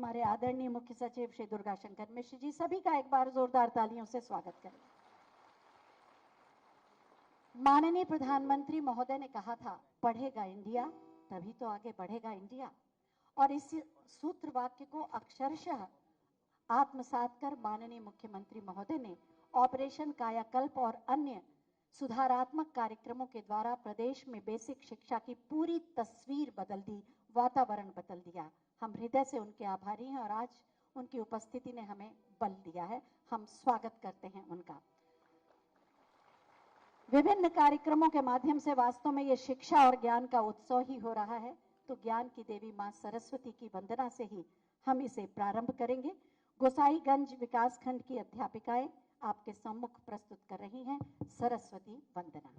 हमारे आदरणीय मुख्य सचिव श्री दुर्गा शंकर मिश्र जी, सभी का एक बार जोरदार तालियों से स्वागत करें। माननीय प्रधानमंत्री महोदय ने कहा था, पढ़ेगा इंडिया तभी तो आगे बढ़ेगा इंडिया, और इस सूत्र वाक्य को अक्षरशः आत्मसात कर माननीय मुख्यमंत्री महोदय ने ऑपरेशन कायाकल्प और अन्य सुधारात्मक कार्यक्रमों के द्वारा प्रदेश में बेसिक शिक्षा की पूरी तस्वीर बदल दी, वातावरण बदल दिया। हम हृदय से उनके आभारी हैं और आज उनकी उपस्थिति ने हमें बल दिया है। हम स्वागत करते हैं उनका। विभिन्न कार्यक्रमों के माध्यम से वास्तव में ये शिक्षा और ज्ञान का उत्सव ही हो रहा है, तो ज्ञान की देवी मां सरस्वती की वंदना से ही हम इसे प्रारंभ करेंगे। गोसाईगंज विकासखंड की अध्यापिकाएं आपके सम्मुख प्रस्तुत कर रही हैं सरस्वती वंदना।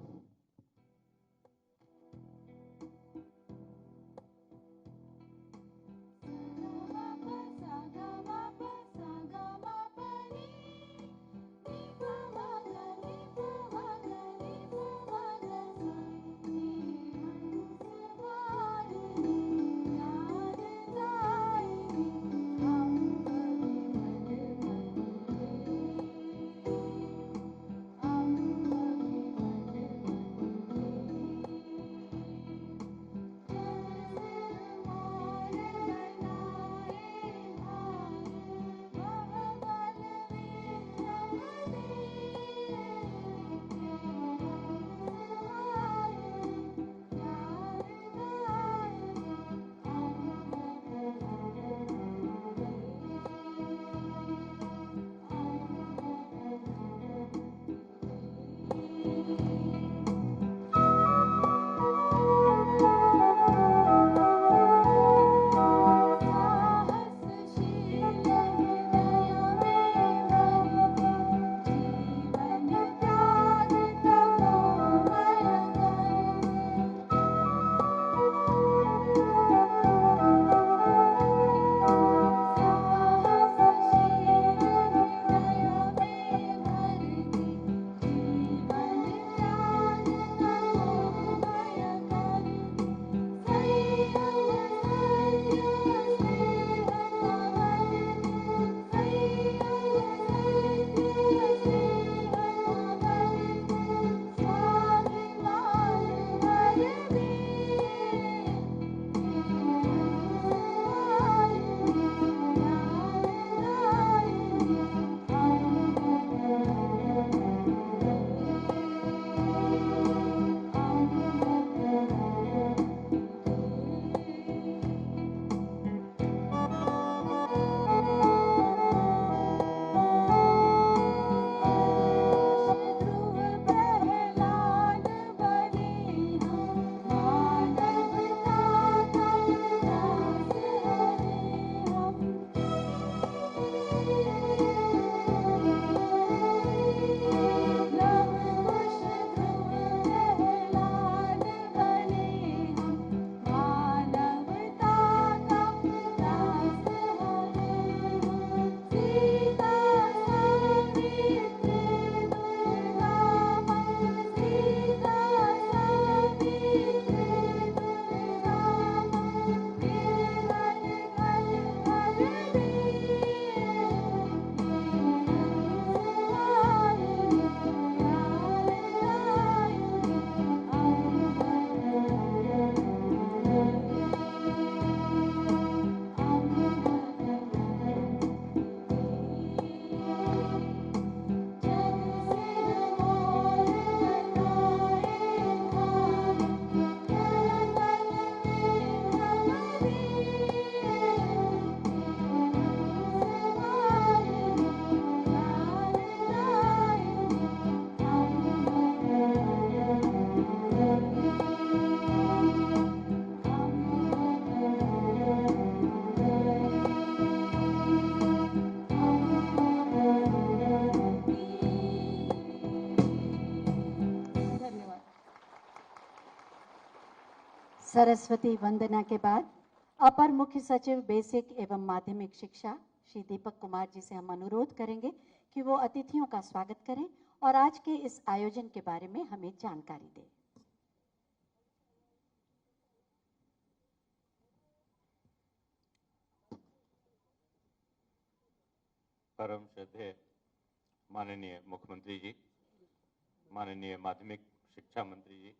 सरस्वती वंदना के बाद अपर मुख्य सचिव बेसिक एवं माध्यमिक शिक्षा श्री दीपक कुमार जी से हम अनुरोध करेंगे कि वो अतिथियों का स्वागत करें और आज के इस आयोजन के बारे में हमें जानकारी दें। परम श्रद्धेय माननीय मुख्यमंत्री जी, माननीय माध्यमिक शिक्षा मंत्री जी,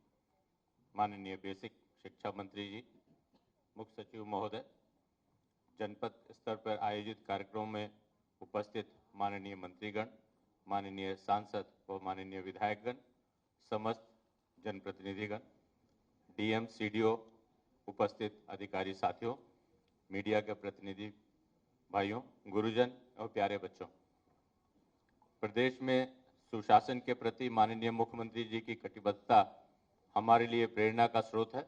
माननीय बेसिक शिक्षा मंत्री जी, मुख्य सचिव महोदय, जनपद स्तर पर आयोजित कार्यक्रमों में उपस्थित माननीय मंत्रीगण, माननीय सांसद व माननीय विधायकगण, समस्त जनप्रतिनिधिगण, डीएम, सीडीओ, उपस्थित अधिकारी साथियों, मीडिया के प्रतिनिधि भाइयों, गुरुजन और प्यारे बच्चों, प्रदेश में सुशासन के प्रति माननीय मुख्यमंत्री जी की कटिबद्धता हमारे लिए प्रेरणा का स्रोत है।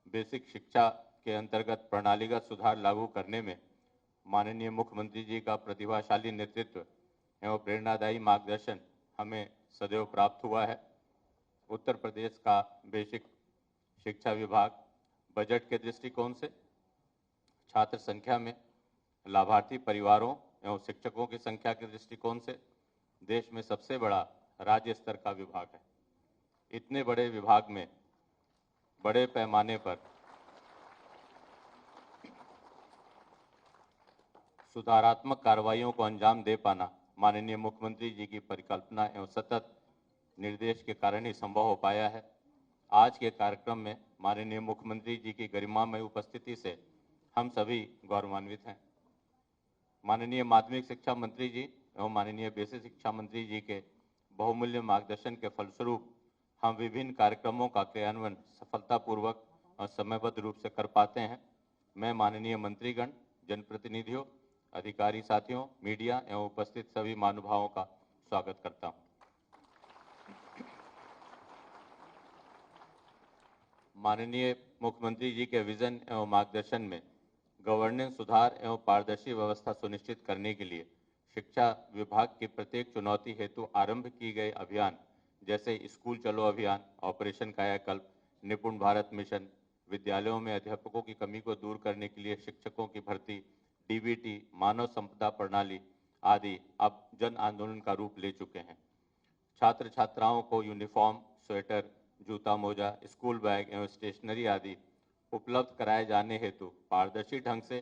बेसिक शिक्षा के अंतर्गत प्रणालीगत सुधार लागू करने में माननीय मुख्यमंत्री जी का प्रतिभाशाली नेतृत्व एवं प्रेरणादायी मार्गदर्शन हमें सदैव प्राप्त हुआ है। उत्तर प्रदेश का बेसिक शिक्षा विभाग बजट के दृष्टिकोण से, छात्र संख्या में, लाभार्थी परिवारों एवं शिक्षकों की संख्या के दृष्टिकोण से देश में सबसे बड़ा राज्य स्तर का विभाग है। इतने बड़े विभाग में बड़े पैमाने पर सुधारात्मक कार्रवाइयों को अंजाम दे पाना माननीय मुख्यमंत्री जी की परिकल्पना एवं सतत निर्देश के कारण ही संभव हो पाया है। आज के कार्यक्रम में माननीय मुख्यमंत्री जी की गरिमामय उपस्थिति से हम सभी गौरवान्वित हैं। माननीय माध्यमिक शिक्षा मंत्री जी एवं माननीय बेसिक शिक्षा मंत्री जी के बहुमूल्य मार्गदर्शन के फलस्वरूप हम विभिन्न कार्यक्रमों का क्रियान्वयन सफलतापूर्वक और समयबद्ध रूप से कर पाते हैं। मैं माननीय मंत्रीगण, जनप्रतिनिधियों, अधिकारी साथियों, मीडिया एवं उपस्थित सभी महानुभावों का स्वागत करता हूं। माननीय मुख्यमंत्री जी के विजन एवं मार्गदर्शन में गवर्नेंस सुधार एवं पारदर्शी व्यवस्था सुनिश्चित करने के लिए शिक्षा विभाग की प्रत्येक चुनौती हेतु आरंभ की गए अभियान जैसे स्कूल चलो अभियान, ऑपरेशन कायाकल्प, निपुण भारत मिशन, विद्यालयों में अध्यापकों की कमी को दूर करने के लिए शिक्षकों की भर्ती, डीबीटी, मानव संपदा प्रणाली आदि अब जन आंदोलन का रूप ले चुके हैं। छात्र छात्राओं को यूनिफॉर्म, स्वेटर, जूता मोजा, स्कूल बैग एवं स्टेशनरी आदि उपलब्ध कराए जाने हेतु पारदर्शी ढंग से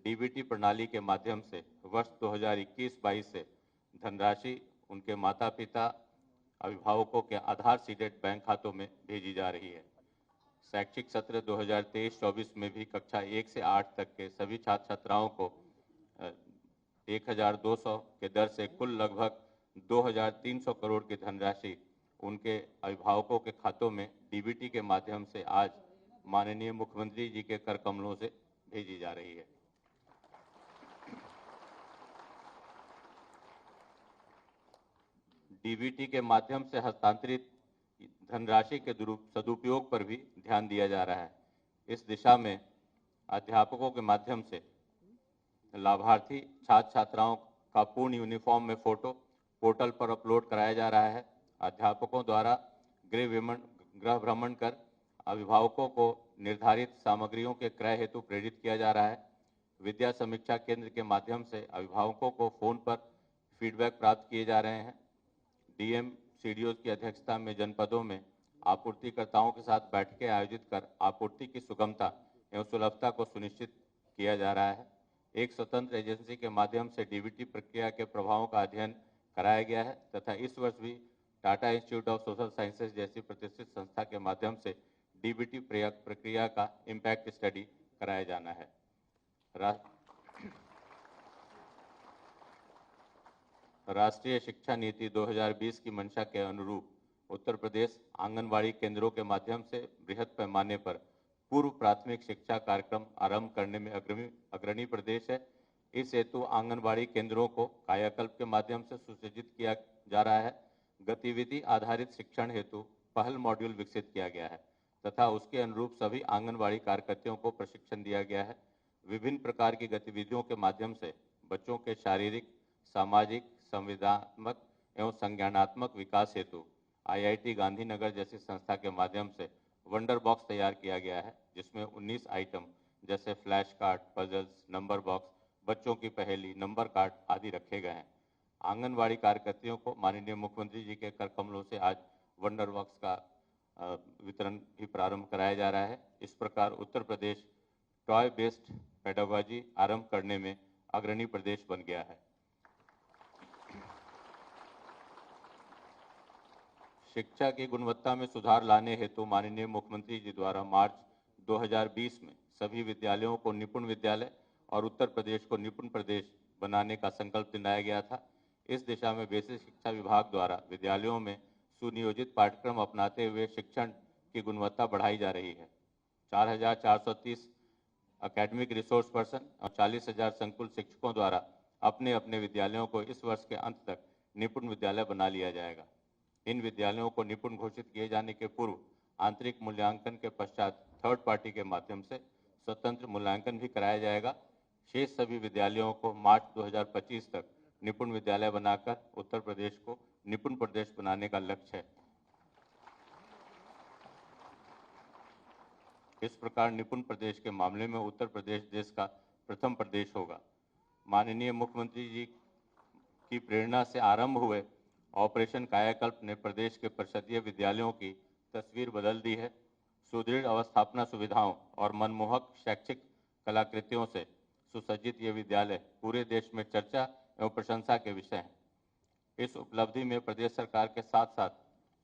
डीबीटी प्रणाली के माध्यम से वर्ष 2021-22 से धनराशि उनके माता पिता अभिभावकों के आधार सीडेड बैंक खातों में भेजी जा रही है। शैक्षिक सत्र 2023-24 में भी कक्षा 1 से 8 तक के सभी छात्र छात्राओं को 1200 के दर से कुल लगभग 2300 करोड़ की धनराशि उनके अभिभावकों के खातों में डीबीटी के माध्यम से आज माननीय मुख्यमंत्री जी के कर कमलों से भेजी जा रही है। डीबीटी के माध्यम से हस्तांतरित धनराशि के सदुपयोग पर भी ध्यान दिया जा रहा है। इस दिशा में अध्यापकों के माध्यम से लाभार्थी छात्र छात्राओं का पूर्ण यूनिफॉर्म में फोटो पोर्टल पर अपलोड कराया जा रहा है। अध्यापकों द्वारा गृह भ्रमण कर अभिभावकों को निर्धारित सामग्रियों के क्रय हेतु प्रेरित किया जा रहा है। विद्या समीक्षा केंद्र के माध्यम से अभिभावकों को फोन पर फीडबैक प्राप्त किए जा रहे हैं। डीएम, सीडीओ की अध्यक्षता में जनपदों में आपूर्तिकर्ताओं के साथ बैठकें आयोजित कर आपूर्ति की सुगमता एवं सुलभता को सुनिश्चित किया जा रहा है। एक स्वतंत्र एजेंसी के माध्यम से डीबीटी प्रक्रिया के प्रभावों का अध्ययन कराया गया है तथा इस वर्ष भी Tata institute of social sciences जैसी प्रतिष्ठित संस्था के माध्यम से डीबीटी प्रक्रिया का इम्पैक्ट स्टडी कराया जाना है। राष्ट्रीय शिक्षा नीति 2020 की मंशा के अनुरूप उत्तर प्रदेश आंगनबाड़ी केंद्रों के माध्यम से बृहद पैमाने पर पूर्व प्राथमिक शिक्षा कार्यक्रम आरंभ करने में अग्रणी प्रदेश है। इस हेतु आंगनबाड़ी केंद्रों को कायाकल्प के माध्यम से सुसज्जित किया जा रहा है। गतिविधि आधारित शिक्षण हेतु पहल मॉड्यूल विकसित किया गया है तथा उसके अनुरूप सभी आंगनबाड़ी कार्यकर्ताओं को प्रशिक्षण दिया गया है। विभिन्न प्रकार की गतिविधियों के माध्यम से बच्चों के शारीरिक, सामाजिक, संविधानात्मक एवं संज्ञानात्मक विकास हेतु आईआईटी गांधीनगर जैसी संस्था के माध्यम से वंडर बॉक्स तैयार किया गया है, जिसमें 19 आइटम जैसे flash card, puzzles, number box, बच्चों की पहेली, नंबर कार्ड आदि रखे गए हैं। आंगनबाड़ी कार्यकर्तियों को माननीय मुख्यमंत्री जी के कर कमलों से आज वंडर बॉक्स का वितरण भी प्रारंभ कराया जा रहा है। इस प्रकार Uttar Pradesh toy based pedagogy आरंभ करने में अग्रणी प्रदेश बन गया है। शिक्षा की गुणवत्ता में सुधार लाने हेतु माननीय मुख्यमंत्री जी द्वारा मार्च 2020 में सभी विद्यालयों को निपुण विद्यालय और उत्तर प्रदेश को निपुण प्रदेश बनाने का संकल्प दिलाया गया था। इस दिशा में बेसिक शिक्षा विभाग द्वारा विद्यालयों में सुनियोजित पाठ्यक्रम अपनाते हुए शिक्षण की गुणवत्ता बढ़ाई जा रही है। 4,430 एकेडमिक रिसोर्स पर्सन और 40,000 संकुल शिक्षकों द्वारा अपने अपने विद्यालयों को इस वर्ष के अंत तक निपुण विद्यालय बना लिया जाएगा। इन विद्यालयों को निपुण घोषित किए जाने के पूर्व आंतरिक मूल्यांकन के पश्चात थर्ड पार्टी के माध्यम से स्वतंत्र मूल्यांकन भी कराया जाएगा। शेष सभी विद्यालयों को मार्च 2025 तक निपुण विद्यालय बनाकर उत्तर प्रदेश को निपुण प्रदेश बनाने का लक्ष्य है। इस प्रकार निपुण प्रदेश के मामले में उत्तर प्रदेश देश का प्रथम प्रदेश होगा। माननीय मुख्यमंत्री जी की प्रेरणा से आरंभ हुए ऑपरेशन कायाकल्प ने प्रदेश के परिषदीय विद्यालयों की तस्वीर बदल दी है। सुदृढ़ अवस्थापना सुविधाओं और मनमोहक शैक्षिक कलाकृतियों से सुसज्जित ये विद्यालय पूरे देश में चर्चा एवं प्रशंसा के विषय हैं। इस उपलब्धि में प्रदेश सरकार के साथ साथ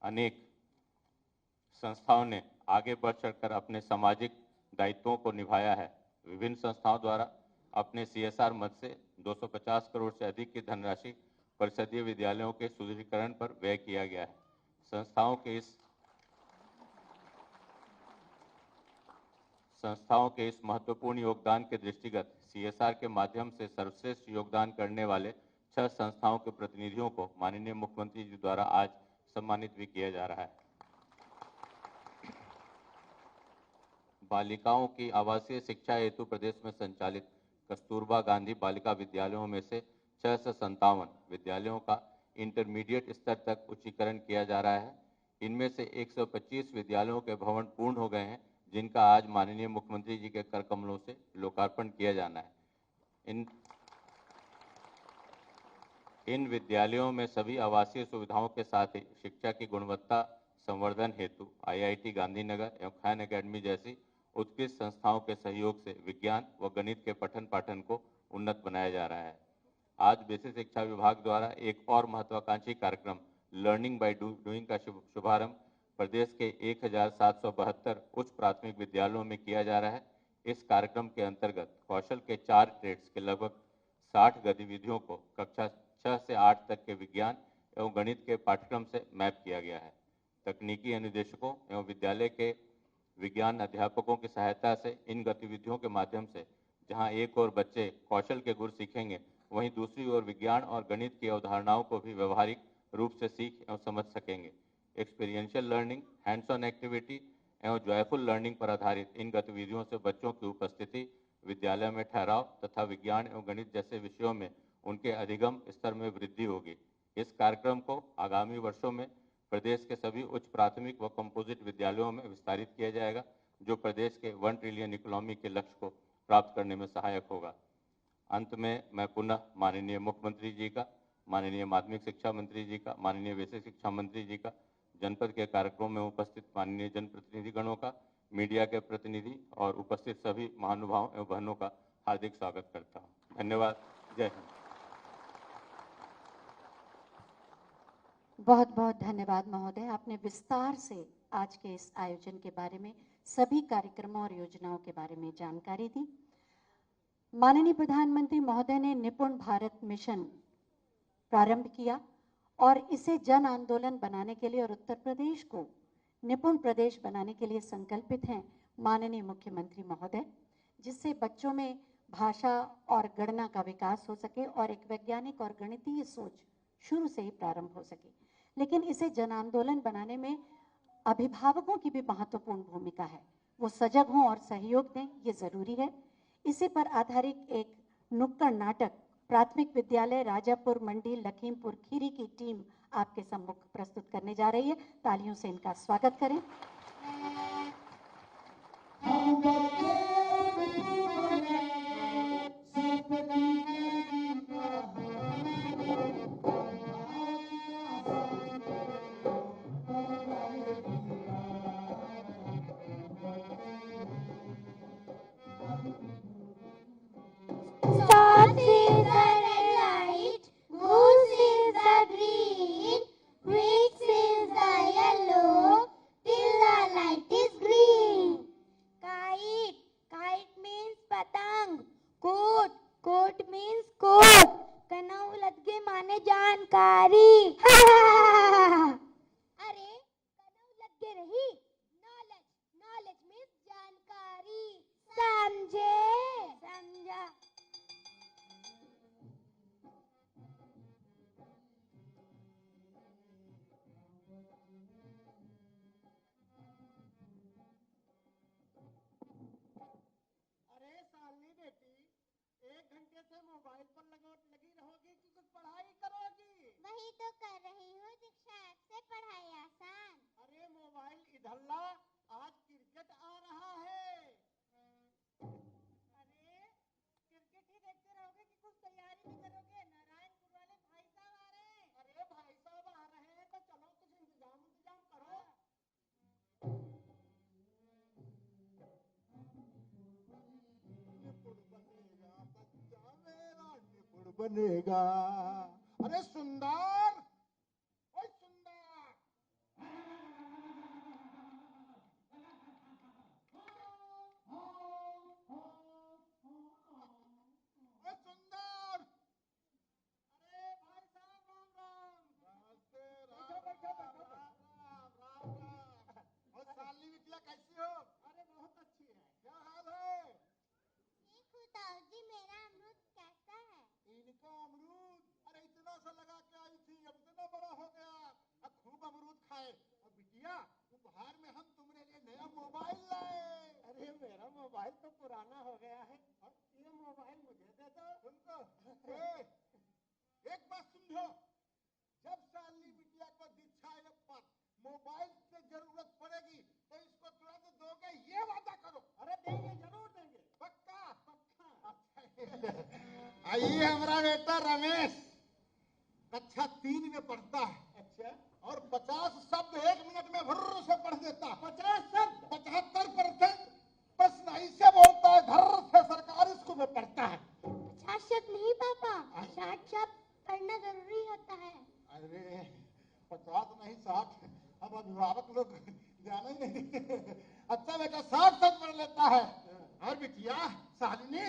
अनेक संस्थाओं ने आगे बढ़ चढ़कर अपने सामाजिक दायित्वों को निभाया है। विभिन्न संस्थाओं द्वारा अपने CSR मद से 250 करोड़ से अधिक की धनराशि परिषदीय विद्यालयों के सुदृढ़ीकरण पर व्यय किया गया है। संस्थाओं के इस महत्वपूर्ण योगदान के दृष्टिगत CSR के माध्यम से सर्वश्रेष्ठ योगदान करने वाले 6 संस्थाओं के प्रतिनिधियों को माननीय मुख्यमंत्री जी द्वारा आज सम्मानित भी किया जा रहा है। बालिकाओं की आवासीय शिक्षा हेतु प्रदेश में संचालित कस्तूरबा गांधी बालिका विद्यालयों में से 657 विद्यालयों का इंटरमीडिएट स्तर तक उच्चीकरण किया जा रहा है। इनमें से 125 विद्यालयों के भवन पूर्ण हो गए हैं, जिनका आज माननीय मुख्यमंत्री जी के कर कमलों से लोकार्पण किया जाना है। इन विद्यालयों में सभी आवासीय सुविधाओं के साथ ही शिक्षा की गुणवत्ता संवर्धन हेतु IIT गांधीनगर एवं खान अकेडमी जैसी उत्कृष्ट संस्थाओं के सहयोग से विज्ञान व गणित के पठन पाठन को उन्नत बनाया जा रहा है। आज बेसिक शिक्षा विभाग द्वारा एक और महत्वाकांक्षी कार्यक्रम लर्निंग बाय डूइंग का शुभारंभ प्रदेश के 1,772 उच्च प्राथमिक विद्यालयों में किया जा रहा है। इस कार्यक्रम के अंतर्गत कौशल के 4 ट्रेड्स के लगभग 60 गतिविधियों को कक्षा 6 से 8 तक के विज्ञान एवं गणित के पाठ्यक्रम से मैप किया गया है। तकनीकी अनुदेशकों एवं विद्यालय के विज्ञान अध्यापकों की सहायता से इन गतिविधियों के माध्यम से जहां एक ओर बच्चे कौशल के गुर सीखेंगे, वहीं दूसरी ओर विज्ञान और गणित की अवधारणाओं को भी व्यवहारिक रूप से सीख एवं समझ सकेंगे। Experiential learning, hands on activity एवं जॉयफुल लर्निंग पर आधारित इन गतिविधियों से बच्चों की उपस्थिति, विद्यालय में ठहराव तथा विज्ञान एवं गणित जैसे विषयों में उनके अधिगम स्तर में वृद्धि होगी। इस कार्यक्रम को आगामी वर्षों में प्रदेश के सभी उच्च प्राथमिक व कंपोजिट विद्यालयों में विस्तारित किया जाएगा, जो प्रदेश के 1 ट्रिलियन इकोनॉमी के लक्ष्य को प्राप्त करने में सहायक होगा। अंत में मैं पुनः माननीय मुख्यमंत्री जी का, माननीय माध्यमिक शिक्षा मंत्री जी का, माननीय बेसिक शिक्षा मंत्री जी का, जनपद के कार्यक्रमों में उपस्थित माननीय जनप्रतिनिधिगणों का, मीडिया के प्रतिनिधि और उपस्थित सभी महानुभावों एवं बहनों का हार्दिक स्वागत करता हूँ। धन्यवाद। जय हिंद। बहुत बहुत धन्यवाद महोदय, आपने विस्तार से आज के इस आयोजन के बारे में, सभी कार्यक्रमों और योजनाओं के बारे में जानकारी दी। माननीय प्रधानमंत्री महोदय ने निपुण भारत मिशन प्रारंभ किया और इसे जन आंदोलन बनाने के लिए और उत्तर प्रदेश को निपुण प्रदेश बनाने के लिए संकल्पित हैं माननीय मुख्यमंत्री महोदय, जिससे बच्चों में भाषा और गणना का विकास हो सके और एक वैज्ञानिक और गणितीय सोच शुरू से ही प्रारंभ हो सके। लेकिन इसे जन आंदोलन बनाने में अभिभावकों की भी महत्वपूर्ण भूमिका है, वो सजग हों और सहयोग दें, ये जरूरी है। इसी पर आधारित एक नुक्कड़ नाटक प्राथमिक विद्यालय राजापुर मंडी लखीमपुर खीरी की टीम आपके सम्मुख प्रस्तुत करने जा रही है। तालियों से इनका स्वागत करें। Stars is the red light, goose is the green, wheat is the yellow. Coat means coat, कनऊ लगे माने जानकारी। अरे कनऊ लगे रही, नॉलेज, नॉलेज मीन्स जानकारी, समझे? समझा। अरे सालनी बेटी, 1 घंटे से मोबाइल पर लगी रहोगी कि कुछ पढ़ाई करोगी? वही तो कर रही हूँ, दीक्षा ऐप से पढ़ाई आसान। अरे मोबाइल इधर ला, आज क्रिकेट आ रहा है। अरे क्रिकेट ही देखते रहोगे कि कुछ तैयारी भी करोगे? नारायणपुर वाले भाई साहब आ रहे हैं। अरे भाई साहब आ रहे हैं तो चलो कुछ इंतजाम करो। निपुण बनेगा। अरे सुंदर, ओए सुंदर, ओए सुंदर। अरे भाई साहब राम राम। नमस्ते। बैठो बैठो राम राम। और सालनी बिटिया कैसी हो? अरे बहुत अच्छी है। क्या हाल है? ठीक हूँ ताऊजी, मेरा अमरूद कैसा है? इनका अमरूद, अरे इतना सा लगा के आई थी, अब इतना बड़ा हो गया। अब खूब अमरूद खाए। और बिटिया उपहार में हम तुम्हारे लिए नया मोबाइल लाए। अरे मेरा मोबाइल तो पुराना हो गया है, और ये मोबाइल मुझे दे दो। तुमको एक बात समझो, जब सालनी बिटिया को दीक्षा पर मोबाइल की जरूरत पड़ेगी तो इसको तुरंत दोगे, ये वादा करो। अरे देंगे, जरूर देंगे। पक्का? पक्का। आइए हमारा बेटा रमेश, कक्षा 3 में पढ़ता है। अच्छा। और 50 शब्द 1 मिनट में भर्र से पढ़ देता। 50 शब्द? 75% प्रश्न ऐसे बोलता है, घर से सरकारी स्कूल में पढ़ता है। 50 शब्द नहीं पापा, 60 शब्द पढ़ना जरूरी होता है। अरे 50 नहीं 60, अब अभिभावक लोग जाने नहीं। अच्छा बेटा 60 शब्द पढ़ लेता है। और बिटिया सालिनी,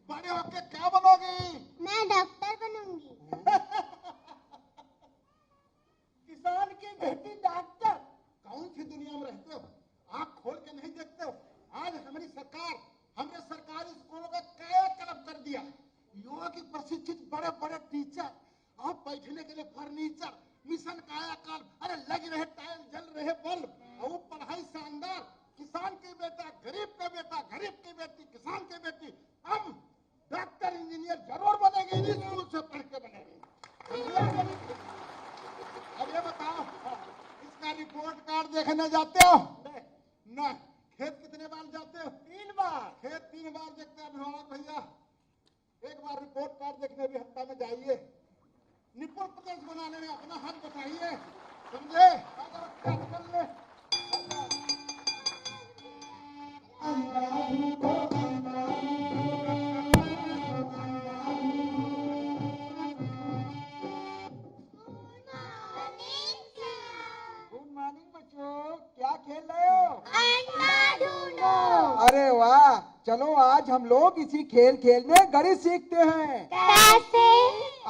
बड़े होके क्या बनोगी? मैं डॉक्टर बनूंगी। किसान की बेटी डॉक्टर? कौन सी दुनिया में रहते हो? आँख खोल के नहीं देखते हो? आज हमारी सरकार हमने सरकारी स्कूलों का कायाकल्प कर दिया। युवा की प्रशिक्षित बड़े बड़े टीचर और बैठने के लिए फर्नीचर, मिशन कायाकल्प, अरे लग रहे टाइल, जल रहे बल्ब, और पढ़ाई शानदार। किसान की बेटा, गरीब का बेटा, गरीब की बेटी, किसान की बेटी, हम डॉक्टर इंजीनियर जरूर बनेंगे, इन्हीं स्कूल से पढ़ के बनेंगे। अब ये बताओ, इसका रिपोर्ट कार्ड देखने जाते हो? नहीं। खेत कितने बार जाते हो? 3 बार। खेत 3 बार देखते हैं अभिभावक भैया। एक बार रिपोर्ट कार्ड देखने भी हफ्ता में जाइए। निपुण प्रदेश बनाने में अपना हाथ बटाइए, समझे? गुड मॉर्निंग बच्चों, क्या खेल रहे हो? अंडा ढूंढो। अरे वाह, चलो आज हम लोग इसी खेल खेलने गणित सीखते हैं। कैसे?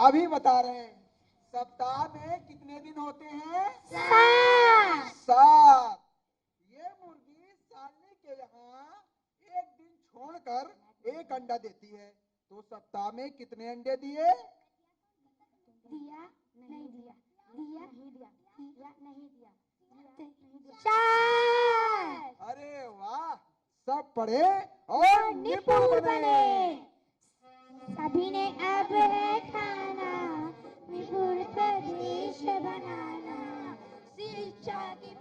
अभी बता रहे हैं। सप्ताह में कितने दिन होते हैं? 7। ये मुर्गी सालनी के यहाँ 1 दिन छोड़कर 1 अंडा देती है, तो सप्ताह में कितने अंडे दिए? दिया नहीं दिया, दिया नहीं दिया, दिया नहीं दिया, नहीं दिया। 4। अरे वाह, सब पढ़े और निपुण बने। सभी ने अब है खाना, निपुण प्रदेश बनाना, शिक्षा की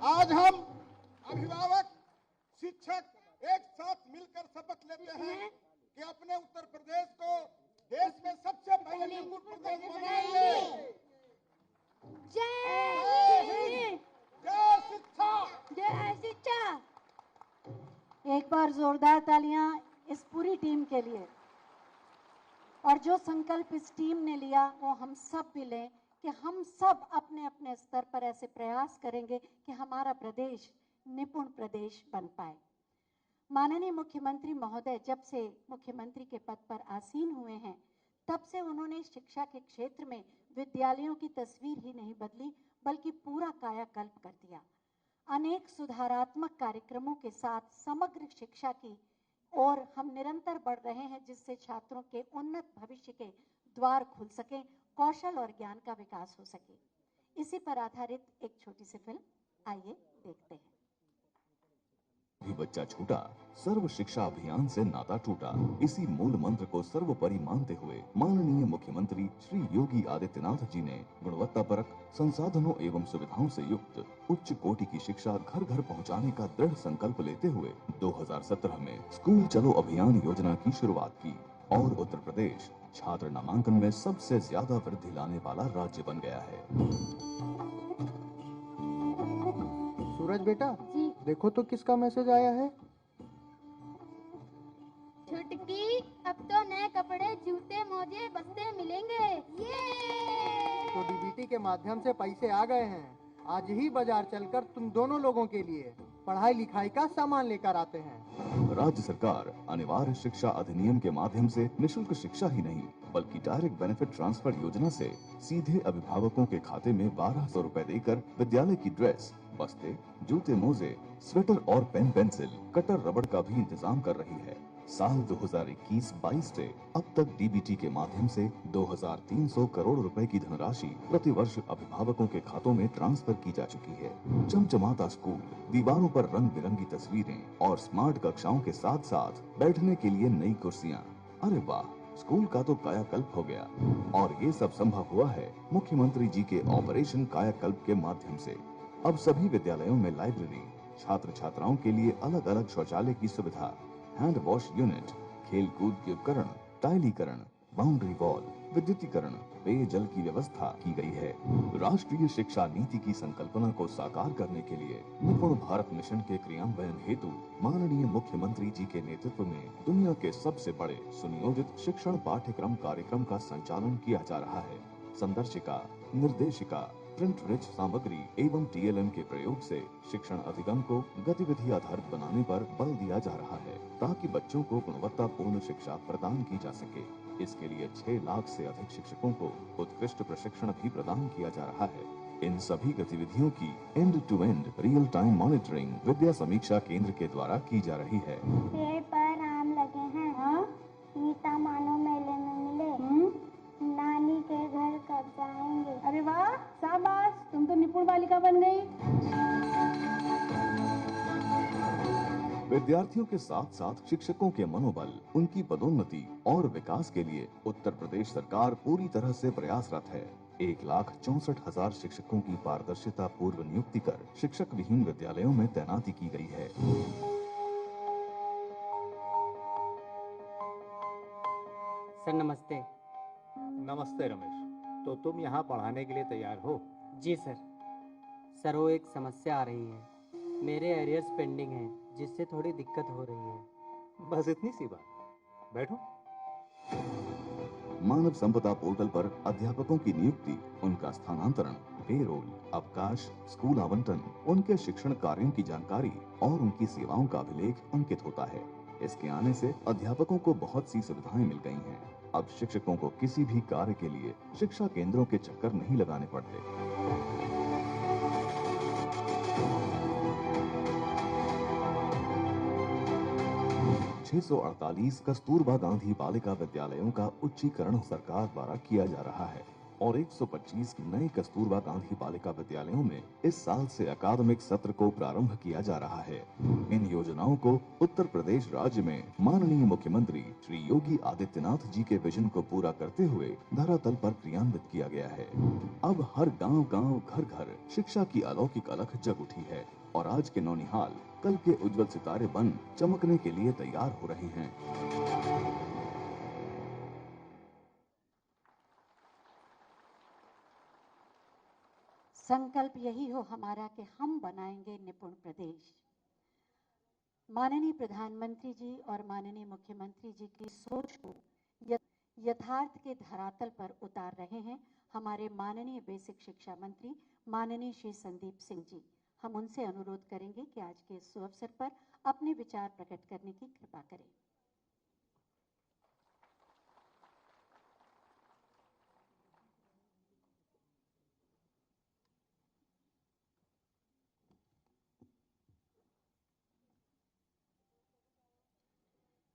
आज हम अभिभावक, शिक्षक एक साथ मिलकर शपथ लेते हैं कि अपने उत्तर प्रदेश को देश में सबसे पहले निपुण प्रदेश बनाएंगे। जय हिंद, जय शिक्षा, जय शिक्षा। एक बार जोरदार तालियां इस पूरी टीम के लिए। और जो संकल्प इस टीम ने लिया वो हम सब भी लें कि हम सब अपने अपने स्तर पर ऐसे प्रयास करेंगे कि हमारा प्रदेश निपुण प्रदेश बन पाए। माननीय मुख्यमंत्री महोदय जब से मुख्यमंत्री के पद पर आसीन हुए हैं तब से उन्होंने शिक्षा के क्षेत्र में विद्यालयों की तस्वीर ही नहीं बदली बल्कि पूरा कायाकल्प कर दिया। अनेक सुधारात्मक कार्यक्रमों के साथ समग्र शिक्षा की ओर हम निरंतर बढ़ रहे हैं जिससे छात्रों के उन्नत भविष्य के द्वार खुल सकें, कौशल और ज्ञान का विकास हो सके। इसी पर आधारित एक छोटी सी फिल्म आइए देखते हैं। भी बच्चा छूटा, सर्व शिक्षा अभियान से नाता टूटा। इसी मूल मंत्र को सर्वोपरि मानते हुए माननीय मुख्यमंत्री श्री योगी आदित्यनाथ जी ने गुणवत्तापरक संसाधनों एवं सुविधाओं से युक्त उच्च कोटि की शिक्षा घर घर पहुंचाने का दृढ़ संकल्प लेते हुए 2017 में स्कूल चलो अभियान योजना की शुरुआत की और उत्तर प्रदेश छात्र नामांकन में सबसे ज्यादा वृद्धि लाने वाला राज्य बन गया है। सूरज बेटा, जी। देखो तो किसका मैसेज आया है। छुटकी, अब तो नए कपड़े, जूते, मोजे, बस्ते मिलेंगे। ये तो डीबीटी के माध्यम से पैसे आ गए हैं। आज ही बाजार चलकर तुम दोनों लोगों के लिए पढ़ाई लिखाई का सामान लेकर आते हैं। राज्य सरकार अनिवार्य शिक्षा अधिनियम के माध्यम से निशुल्क शिक्षा ही नहीं बल्कि डायरेक्ट बेनिफिट ट्रांसफर योजना से सीधे अभिभावकों के खाते में 1200 रुपए देकर विद्यालय की ड्रेस, बस्ते, जूते, मोजे, स्वेटर और पेन पेंसिल, कटर, रबड़ का भी इंतजाम कर रही है। साल 2021-22 से अब तक डीबीटी के माध्यम से 2300 करोड़ रुपए की धनराशि प्रतिवर्ष अभिभावकों के खातों में ट्रांसफर की जा चुकी है। चमचमाता स्कूल, दीवारों पर रंग बिरंगी तस्वीरें और स्मार्ट कक्षाओं के साथ साथ बैठने के लिए नई कुर्सियां। अरे वाह, स्कूल का तो कायाकल्प हो गया। और ये सब संभव हुआ है मुख्यमंत्री जी के ऑपरेशन कायाकल्प के माध्यम से। अब सभी विद्यालयों में लाइब्रेरी, छात्र छात्राओं के लिए अलग अलग शौचालय की सुविधा, हैंड वॉश यूनिट, खेल कूद के उपकरण, टाइलीकरण, बाउंड्री वॉल, विद्युतीकरण, पेयजल की व्यवस्था की गई है। राष्ट्रीय शिक्षा नीति की संकल्पना को साकार करने के लिए निपुण भारत मिशन के क्रियान्वयन हेतु माननीय मुख्यमंत्री जी के नेतृत्व में दुनिया के सबसे बड़े सुनियोजित शिक्षण पाठ्यक्रम कार्यक्रम का संचालन किया जा रहा है। संदर्शिका, निर्देशिका, प्रिंट रिच सामग्री एवं टीएलएम के प्रयोग से शिक्षण अधिगम को गतिविधि आधारित बनाने पर बल दिया जा रहा है ताकि बच्चों को गुणवत्तापूर्ण शिक्षा प्रदान की जा सके। इसके लिए 6 लाख से अधिक शिक्षकों को उत्कृष्ट प्रशिक्षण भी प्रदान किया जा रहा है। इन सभी गतिविधियों की end to end real time monitoring Vidya Samiksha Kendra के द्वारा की जा रही है। पेड़ पर आम लगे हैं। हाँ? सीता मानो मेले में मिले। नानी के घर कब जाएंगे? अरे वाह, शाबाश, तुम तो निपुण बालिका बन गई। विद्यार्थियों के साथ साथ शिक्षकों के मनोबल, उनकी पदोन्नति और विकास के लिए उत्तर प्रदेश सरकार पूरी तरह से प्रयासरत है। 1,64,000 शिक्षकों की पारदर्शिता पूर्व नियुक्ति कर शिक्षक विहीन विद्यालयों में तैनाती की गई है। सर नमस्ते। नमस्ते रमेश, तो तुम यहाँ पढ़ाने के लिए तैयार हो? जी सर। सर वो एक समस्या आ रही है, मेरे एरियर्स पेंडिंग हैं जिससे थोड़ी दिक्कत हो रही है। बस इतनी सी बात, बैठो। मानव संपदा पोर्टल पर अध्यापकों की नियुक्ति, उनका स्थानांतरण, पेरोल, अवकाश, स्कूल आवंटन, उनके शिक्षण कार्यों की जानकारी और उनकी सेवाओं का अभिलेख अंकित होता है। इसके आने से अध्यापकों को बहुत सी सुविधाएं मिल गई हैं। अब शिक्षकों को किसी भी कार्य के लिए शिक्षा केंद्रों के चक्कर नहीं लगाने पड़ते। 648 कस्तूरबा गांधी बालिका विद्यालयों का उच्चीकरण सरकार द्वारा किया जा रहा है और 125 नए कस्तूरबा गांधी बालिका विद्यालयों में इस साल से अकादमिक सत्र को प्रारंभ किया जा रहा है। इन योजनाओं को उत्तर प्रदेश राज्य में माननीय मुख्यमंत्री श्री योगी आदित्यनाथ जी के विजन को पूरा करते हुए धरातल पर क्रियान्वित किया गया है। अब हर गांव-गांव, घर-घर शिक्षा की अलौकिक अलख जग उठी है और आज के नौनिहाल कल के उज्जवल सितारे बन चमकने के लिए तैयार हो रहे हैं। संकल्प यही हो हमारा कि हम बनाएंगे निपुण प्रदेश। माननीय प्रधानमंत्री जी और माननीय मुख्यमंत्री जी की सोच को यथार्थ के धरातल पर उतार रहे हैं हमारे माननीय बेसिक शिक्षा मंत्री माननीय श्री संदीप सिंह जी। हम उनसे अनुरोध करेंगे कि आज के इस अवसर पर अपने विचार प्रकट करने की कृपा करें।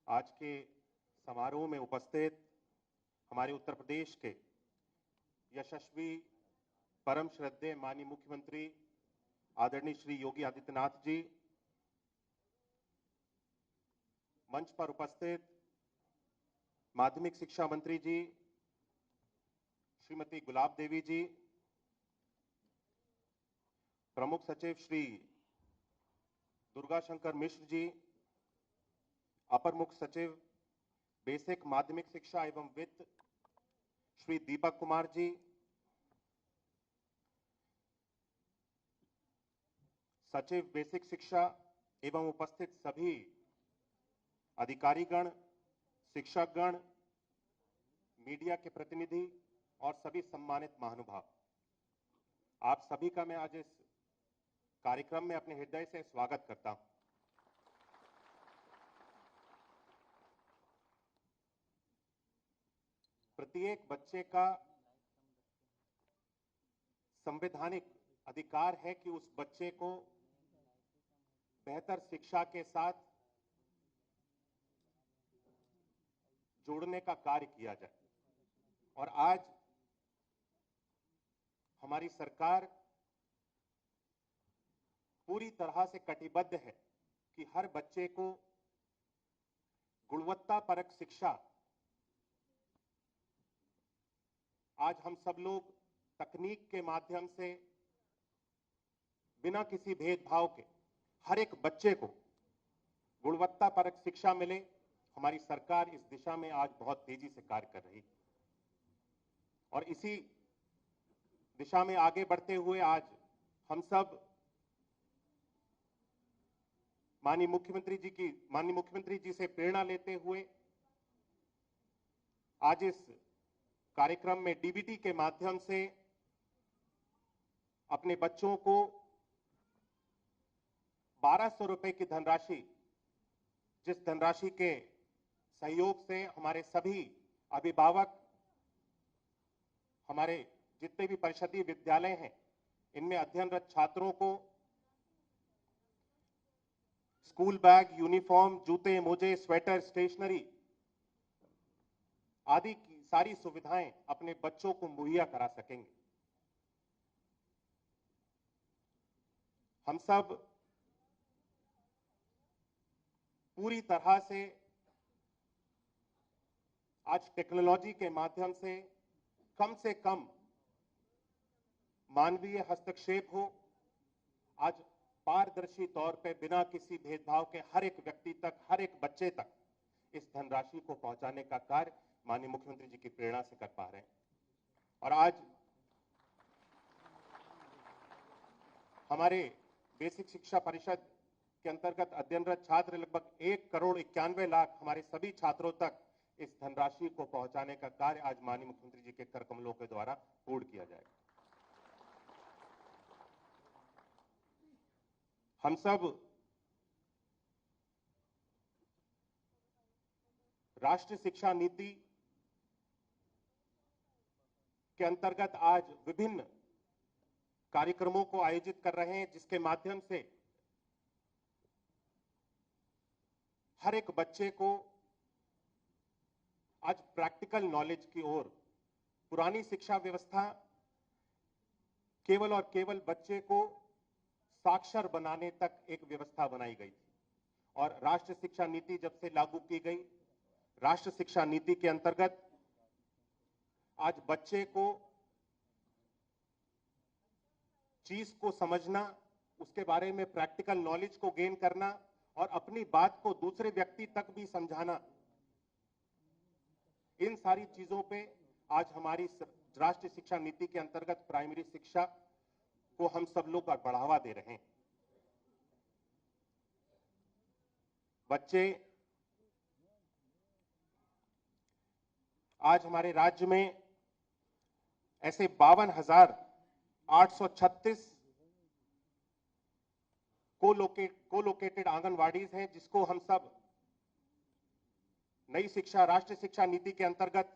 आज के समारोह में उपस्थित हमारे उत्तर प्रदेश के यशस्वी परम श्रद्धेय माननीय मुख्यमंत्री आदरणीय श्री योगी आदित्यनाथ जी, मंच पर उपस्थित माध्यमिक शिक्षा मंत्री जी श्रीमती गुलाब देवी जी, प्रमुख सचिव श्री दुर्गा शंकर मिश्र जी, अपर मुख्य सचिव बेसिक माध्यमिक शिक्षा एवं वित्त श्री दीपक कुमार जी, सचिव बेसिक शिक्षा एवं उपस्थित सभी अधिकारीगण, शिक्षकगण, मीडिया के प्रतिनिधि और सभी सम्मानित महानुभाव, आप सभी का मैं आज इस कार्यक्रम में अपने हृदय से स्वागत करता हूं। प्रत्येक बच्चे का संवैधानिक अधिकार है कि उस बच्चे को बेहतर शिक्षा के साथ जोड़ने का कार्य किया जाए। और आज हमारी सरकार पूरी तरह से कटिबद्ध है कि हर बच्चे को गुणवत्तापरक शिक्षा, आज हम सब लोग तकनीक के माध्यम से बिना किसी भेदभाव के हर एक बच्चे को गुणवत्तापरक शिक्षा मिले, हमारी सरकार इस दिशा में आज बहुत तेजी से कार्य कर रही है। और इसी दिशा में आगे बढ़ते हुए आज हम सब माननीय मुख्यमंत्री जी से प्रेरणा लेते हुए आज इस कार्यक्रम में डीबीटी के माध्यम से अपने बच्चों को 1200 रुपए की धनराशि, जिस धनराशि के सहयोग से हमारे सभी अभिभावक, हमारे जितने भी परिषदीय विद्यालय हैं, इनमें अध्ययनरत छात्रों को स्कूल बैग, यूनिफॉर्म, जूते, मोजे, स्वेटर, स्टेशनरी आदि की सारी सुविधाएं अपने बच्चों को मुहैया करा सकेंगे। हम सब पूरी तरह से आज टेक्नोलॉजी के माध्यम से कम मानवीय हस्तक्षेप हो, आज पारदर्शी तौर पे बिना किसी भेदभाव के हर एक व्यक्ति तक, हर एक बच्चे तक इस धनराशि को पहुंचाने का कार्य माननीय मुख्यमंत्री जी की प्रेरणा से कर पा रहे हैं। और आज हमारे बेसिक शिक्षा परिषद के अंतर्गत अध्ययनरत छात्र लगभग 1,91,00,000 हमारे सभी छात्रों तक इस धनराशि को पहुंचाने का कार्य आज माननीय मुख्यमंत्री जी के कर कमलों के द्वारा पूर्ण किया जाएगा। हम सब राष्ट्रीय शिक्षा नीति के अंतर्गत आज विभिन्न कार्यक्रमों को आयोजित कर रहे हैं, जिसके माध्यम से हर एक बच्चे को आज प्रैक्टिकल नॉलेज की ओर, पुरानी शिक्षा व्यवस्था केवल और केवल बच्चे को साक्षर बनाने तक एक व्यवस्था बनाई गई थी। और राष्ट्रीय शिक्षा नीति जब से लागू की गई, राष्ट्रीय शिक्षा नीति के अंतर्गत आज बच्चे को चीज को समझना, उसके बारे में प्रैक्टिकल नॉलेज को गेन करना और अपनी बात को दूसरे व्यक्ति तक भी समझाना, इन सारी चीजों पे आज हमारी राष्ट्रीय शिक्षा नीति के अंतर्गत प्राइमरी शिक्षा को हम सब लोग बढ़ावा दे रहे हैं। बच्चे आज हमारे राज्य में ऐसे 52,836 कोलोकेटेड आंगनवाड़ीज हैं, जिसको हम सब नई शिक्षा, राष्ट्रीय शिक्षा नीति के अंतर्गत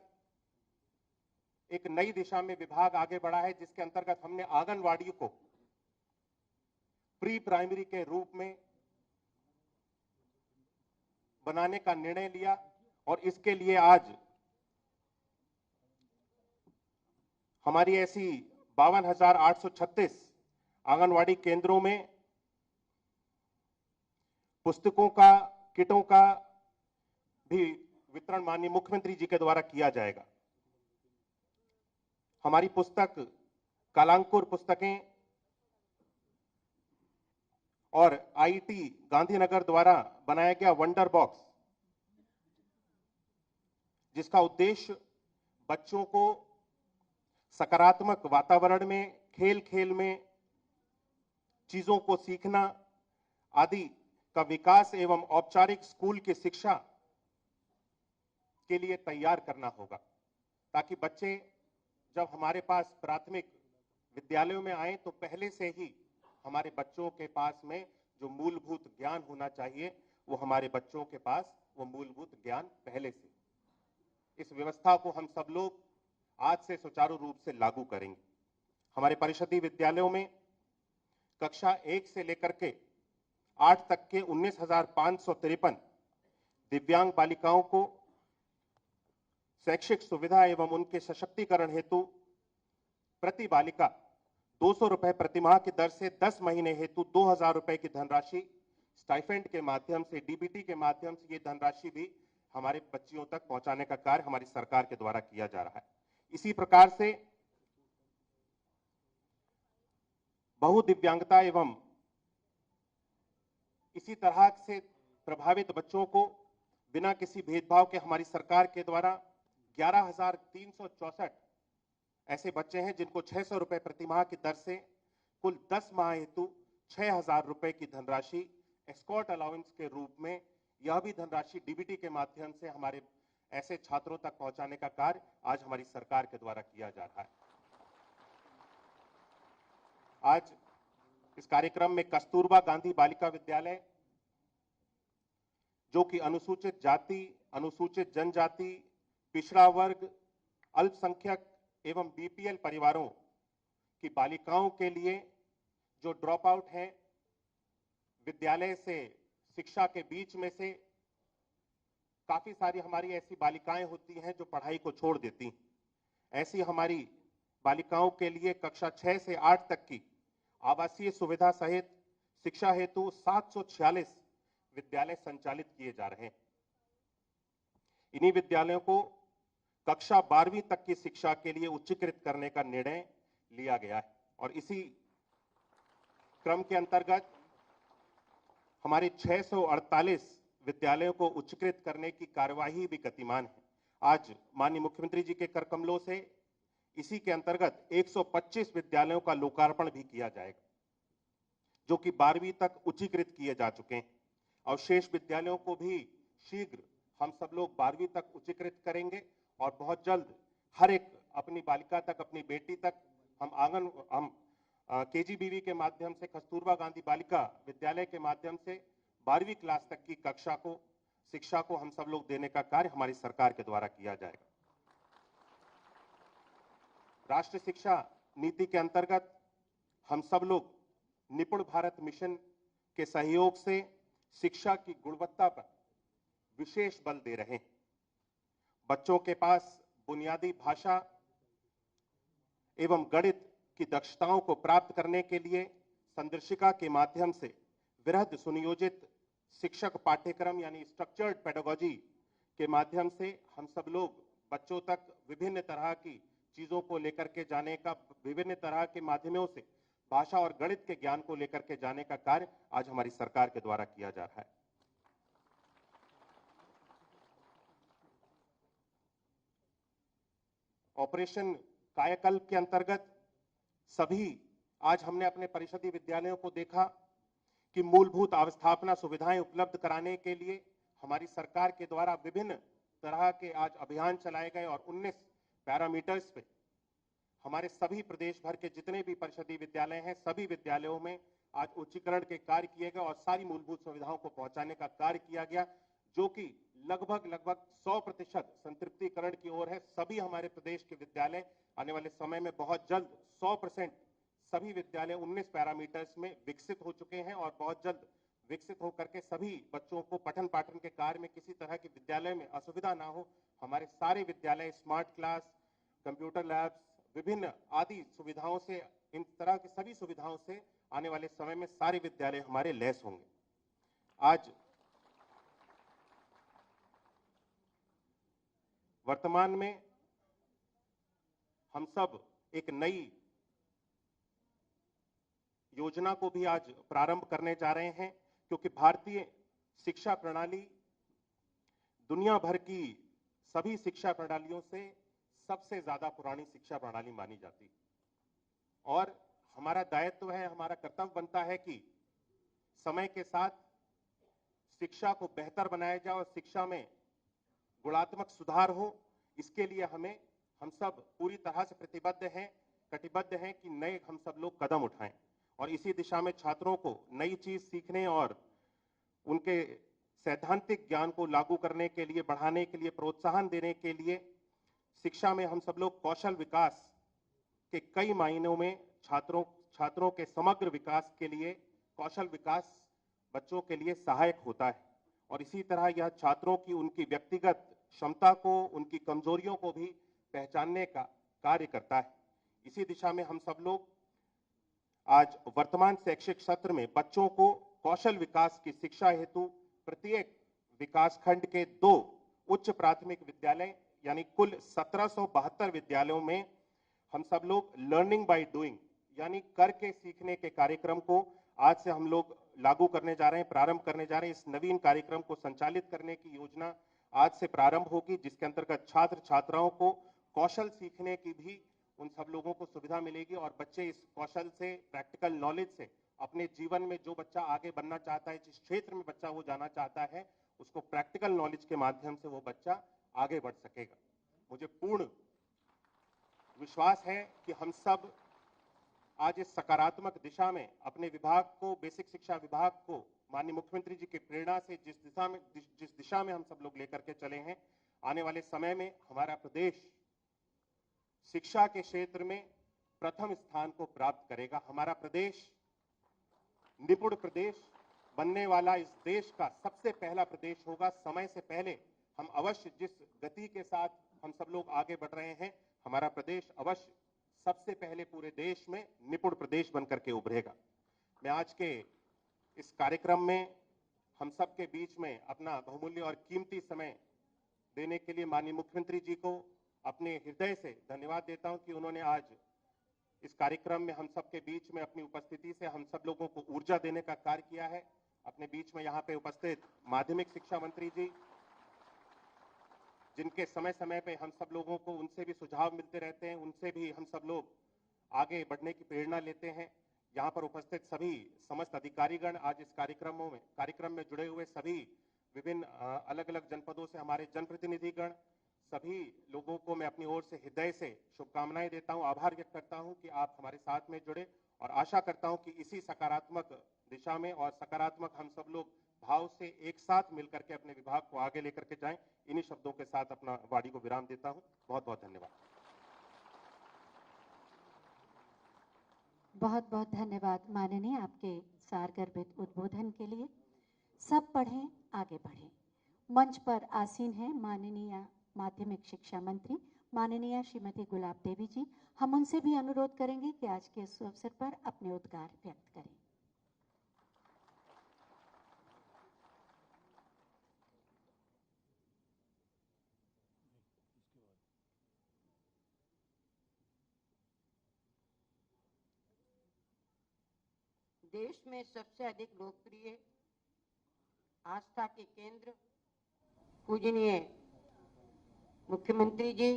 एक नई दिशा में विभाग आगे बढ़ा है, जिसके अंतर्गत हमने आंगनवाड़ी को प्री प्राइमरी के रूप में बनाने का निर्णय लिया। और इसके लिए आज हमारी ऐसी 52,836 आंगनवाड़ी केंद्रों में पुस्तकों का, किटों का भी वितरण माननीय मुख्यमंत्री जी के द्वारा किया जाएगा। हमारी पुस्तक, कालांकुर पुस्तकें और आईटी गांधीनगर द्वारा बनाया गया वंडर बॉक्स, जिसका उद्देश्य बच्चों को सकारात्मक वातावरण में, खेल खेल में चीजों को सीखना आदि का विकास एवं औपचारिक स्कूल की शिक्षा के लिए तैयार करना होगा, ताकि बच्चे जब हमारे पास प्राथमिक विद्यालयों में आए तो पहले से ही हमारे बच्चों के पास में जो मूलभूत ज्ञान होना चाहिए, वो हमारे बच्चों के पास वो मूलभूत ज्ञान पहले से। इस व्यवस्था को हम सब लोग आज से सुचारू रूप से लागू करेंगे। हमारे परिषदीय विद्यालयों में कक्षा 1 से लेकर के 8 तक के 19,553 दिव्यांग बालिकाओं को शैक्षिक सुविधा एवं उनके सशक्तिकरण हेतु प्रति बालिका 200 रुपए प्रतिमाह की दर से 10 महीने हेतु 2,000 रुपए की धनराशि स्टाइफेंड के माध्यम से, डीबीटी के माध्यम से ये धनराशि भी हमारे बच्चियों तक पहुंचाने का कार्य हमारी सरकार के द्वारा किया जा रहा है। इसी प्रकार से बहुदिव्यांगता एवं इसी तरह से प्रभावित बच्चों को बिना किसी भेदभाव के हमारी सरकार के द्वारा 11,364 ऐसे बच्चे हैं जिनको 600 रुपए प्रतिमाह की दर से कुल 10 माह हेतु 6,000 रुपए की धनराशि एस्कॉर्ट अलाउंस के रूप में, यह भी धनराशि डीबीटी के माध्यम से हमारे ऐसे छात्रों तक पहुंचाने का कार्य आज हमारी सरकार के द्वारा किया जा रहा है। आज इस कार्यक्रम में कस्तूरबा गांधी बालिका विद्यालय, जो कि अनुसूचित जाति, अनुसूचित जनजाति, पिछड़ा वर्ग, अल्पसंख्यक एवं बीपीएल परिवारों की बालिकाओं के लिए जो ड्रॉप आउट है विद्यालय से शिक्षा के बीच में से, काफी सारी हमारी ऐसी बालिकाएं होती हैं जो पढ़ाई को छोड़ देती हैं। ऐसी हमारी बालिकाओं के लिए कक्षा 6 से 8 तक की आवासीय सुविधा सहित शिक्षा हेतु 746 विद्यालय संचालित किए जा रहे हैं। इन्हीं विद्यालयों को कक्षा 12वीं तक की शिक्षा के लिए उच्चीकृत करने का निर्णय लिया गया है। और इसी क्रम के अंतर्गत हमारे 648 विद्यालयों को उच्चीकृत करने की कार्यवाही भी गतिमान है। आज माननीय मुख्यमंत्री जी के कर कमलों से इसी के अंतर्गत 125 विद्यालयों का लोकार्पण भी किया जाएगा, जो कि 12वीं तक उच्चीकृत किए जा चुके हैं। और शेष विद्यालयों को भी शीघ्र हम सब लोग 12वीं तक उच्चीकृत करेंगे और बहुत जल्द हर एक अपनी बालिका तक, अपनी बेटी तक हम केजीबीवी के माध्यम से, कस्तूरबा गांधी बालिका विद्यालय के माध्यम से 12वीं क्लास तक की कक्षा को, शिक्षा को हम सब लोग देने का कार्य हमारी सरकार के द्वारा किया जाएगा। राष्ट्रीय शिक्षा नीति के अंतर्गत हम सब लोग निपुण भारत मिशन के सहयोग से शिक्षा की गुणवत्ता पर विशेष बल दे रहे हैं। बच्चों के पास बुनियादी भाषा एवं गणित की दक्षताओं को प्राप्त करने के लिए संदर्शिका के माध्यम से वृहद सुनियोजित शिक्षक पाठ्यक्रम यानी स्ट्रक्चर्ड पेडागोजी के माध्यम से हम सब लोग बच्चों तक विभिन्न तरह की चीजों को लेकर के जाने का, विभिन्न तरह के माध्यमों से भाषा और गणित के ज्ञान को लेकर के जाने का कार्य आज हमारी सरकार के द्वारा किया जा रहा है। ऑपरेशन कायाकल्प के अंतर्गत सभी आज हमने अपने परिषदीय विद्यालयों को देखा कि मूलभूत अवस्थापना सुविधाएं उपलब्ध कराने के लिए हमारी सरकार के द्वारा विभिन्न तरह के आज अभियान चलाए गए और 19 पैरामीटर्स पे हमारे सभी प्रदेश भर के जितने भी परिषदीय विद्यालय हैं, सभी विद्यालयों में आज उच्चीकरण के कार्य किए गए और सारी मूलभूत सुविधाओं को पहुंचाने का कार्य किया गया, जो कि लगभग 100% संतृप्तिकरण की ओर है। सभी हमारे प्रदेश के विद्यालय आने वाले समय में बहुत जल्द 100% सभी विद्यालय 19 पैरामीटर्स में विकसित हो चुके हैं और बहुत जल्द विकसित होकर के सभी बच्चों को पठन पाठन के कार्य में किसी तरह की विद्यालय में असुविधा ना हो। हमारे सारे विद्यालय स्मार्ट क्लास, कंप्यूटर लैब्स, विभिन्न आदि सुविधाओं से, इन तरह की सभी सुविधाओं से आने वाले समय में सारे विद्यालय हमारे लैस होंगे। आज वर्तमान में हम सब एक नई योजना को भी आज प्रारंभ करने जा रहे हैं, क्योंकि भारतीय शिक्षा प्रणाली दुनिया भर की सभी शिक्षा प्रणालियों से सबसे ज्यादा पुरानी शिक्षा प्रणाली मानी जाती है और हमारा दायित्व है, हमारा कर्तव्य बनता है कि समय के साथ शिक्षा को बेहतर बनाया जाए और शिक्षा में गुणात्मक सुधार हो। इसके लिए हम सब पूरी तरह से कटिबद्ध हैं कि नए हम सब लोग कदम उठाएं और इसी दिशा में छात्रों को नई चीज सीखने और उनके सैद्धांतिक ज्ञान को लागू करने के लिए, बढ़ाने के लिए, प्रोत्साहन देने के लिए शिक्षा में हम सब लोग कौशल विकास के कई मायनों में छात्रों के समग्र विकास के लिए कौशल विकास बच्चों के लिए सहायक होता है और इसी तरह यह छात्रों की उनकी व्यक्तिगत क्षमता को, उनकी कमजोरियों को भी पहचानने का कार्य करता है। इसी दिशा में हम सब लोग आज वर्तमान शैक्षिक सत्र में बच्चों को कौशल विकास की शिक्षा हेतु प्रत्येक विकासखंड के 2 उच्च प्राथमिक विद्यालय यानी कुल 1772 विद्यालयों में हम सब लोग लर्निंग बाय डूइंग यानी करके सीखने के कार्यक्रम को आज से हम लोग लागू करने जा रहे हैं, प्रारंभ करने जा रहे हैं। इस नवीन कार्यक्रम को संचालित करने की योजना आज से प्रारंभ होगी, जिसके अंतर्गत छात्र छात्राओं को कौशल सीखने की भी उन सब लोगों को सुविधा मिलेगी और बच्चे इस कौशल से, प्रैक्टिकल नॉलेज से अपने जीवन में जो बच्चा आगे बनना चाहता है, जिस क्षेत्र में बच्चा वो जाना चाहता है, उसको प्रैक्टिकल नॉलेज के माध्यम से वो बच्चा आगे बढ़ सकेगा। मुझे पूर्ण विश्वास है कि हम सब आज इस सकारात्मक दिशा में अपने विभाग को, बेसिक शिक्षा विभाग को माननीय मुख्यमंत्री जी की प्रेरणा से जिस दिशा में हम सब लोग लेकर के चले हैं, आने वाले समय में हमारा प्रदेश शिक्षा के क्षेत्र में प्रथम स्थान को प्राप्त करेगा। हमारा प्रदेश निपुण प्रदेश बनने वाला इस देश का सबसे पहला प्रदेश होगा। समय से पहले हम अवश्य, जिस गति के साथ हम सब लोग आगे बढ़ रहे हैं, हमारा प्रदेश अवश्य सबसे पहले पूरे देश में निपुण प्रदेश बनकर के उभरेगा। मैं आज के इस कार्यक्रम में हम सब के बीच में अपना बहुमूल्य और कीमती समय देने के लिए माननीय मुख्यमंत्री जी को अपने हृदय से धन्यवाद देता हूं कि उन्होंने आज इस कार्यक्रम में हम सब के बीच में अपनी उपस्थिति से हम सब लोगों को ऊर्जा देने का कार्य किया है। अपने बीच में यहाँ पे उपस्थित माध्यमिक शिक्षा मंत्री जी, जिनके समय समय पे हम सब लोगों को उनसे भी सुझाव मिलते रहते हैं, उनसे भी हम सब लोग आगे बढ़ने की प्रेरणा लेते हैं। यहाँ पर उपस्थित सभी समस्त अधिकारीगण, आज इस कार्यक्रम में जुड़े हुए सभी विभिन्न अलग अलग जनपदों से हमारे जनप्रतिनिधिगण, सभी लोगों को मैं अपनी ओर से हृदय से शुभकामनाएं देता हूं, आभार व्यक्त करता हूं कि आप हमारे साथ में जुड़े और आशा करता हूं कि इसी सकारात्मक दिशा में और सकारात्मक हम सब लोग भाव से एक साथ मिलकर के अपने विभाग को आगे लेकर के जाएं। इन्हीं शब्दों के साथ अपना वाणी को विराम देता हूं। बहुत बहुत धन्यवाद। बहुत बहुत धन्यवाद माननीय, आपके सारगर्भित उद्बोधन के लिए। सब पढ़ें, आगे बढ़ें। मंच पर आसीन हैं माननीय माध्यमिक शिक्षा मंत्री माननीय श्रीमती गुलाब देवी जी। हम उनसे भी अनुरोध करेंगे कि आज के इस अवसर पर अपने उद्गार व्यक्त करें। देश में सबसे अधिक लोकप्रिय, आस्था के केंद्र पूजनीय मुख्यमंत्री जी,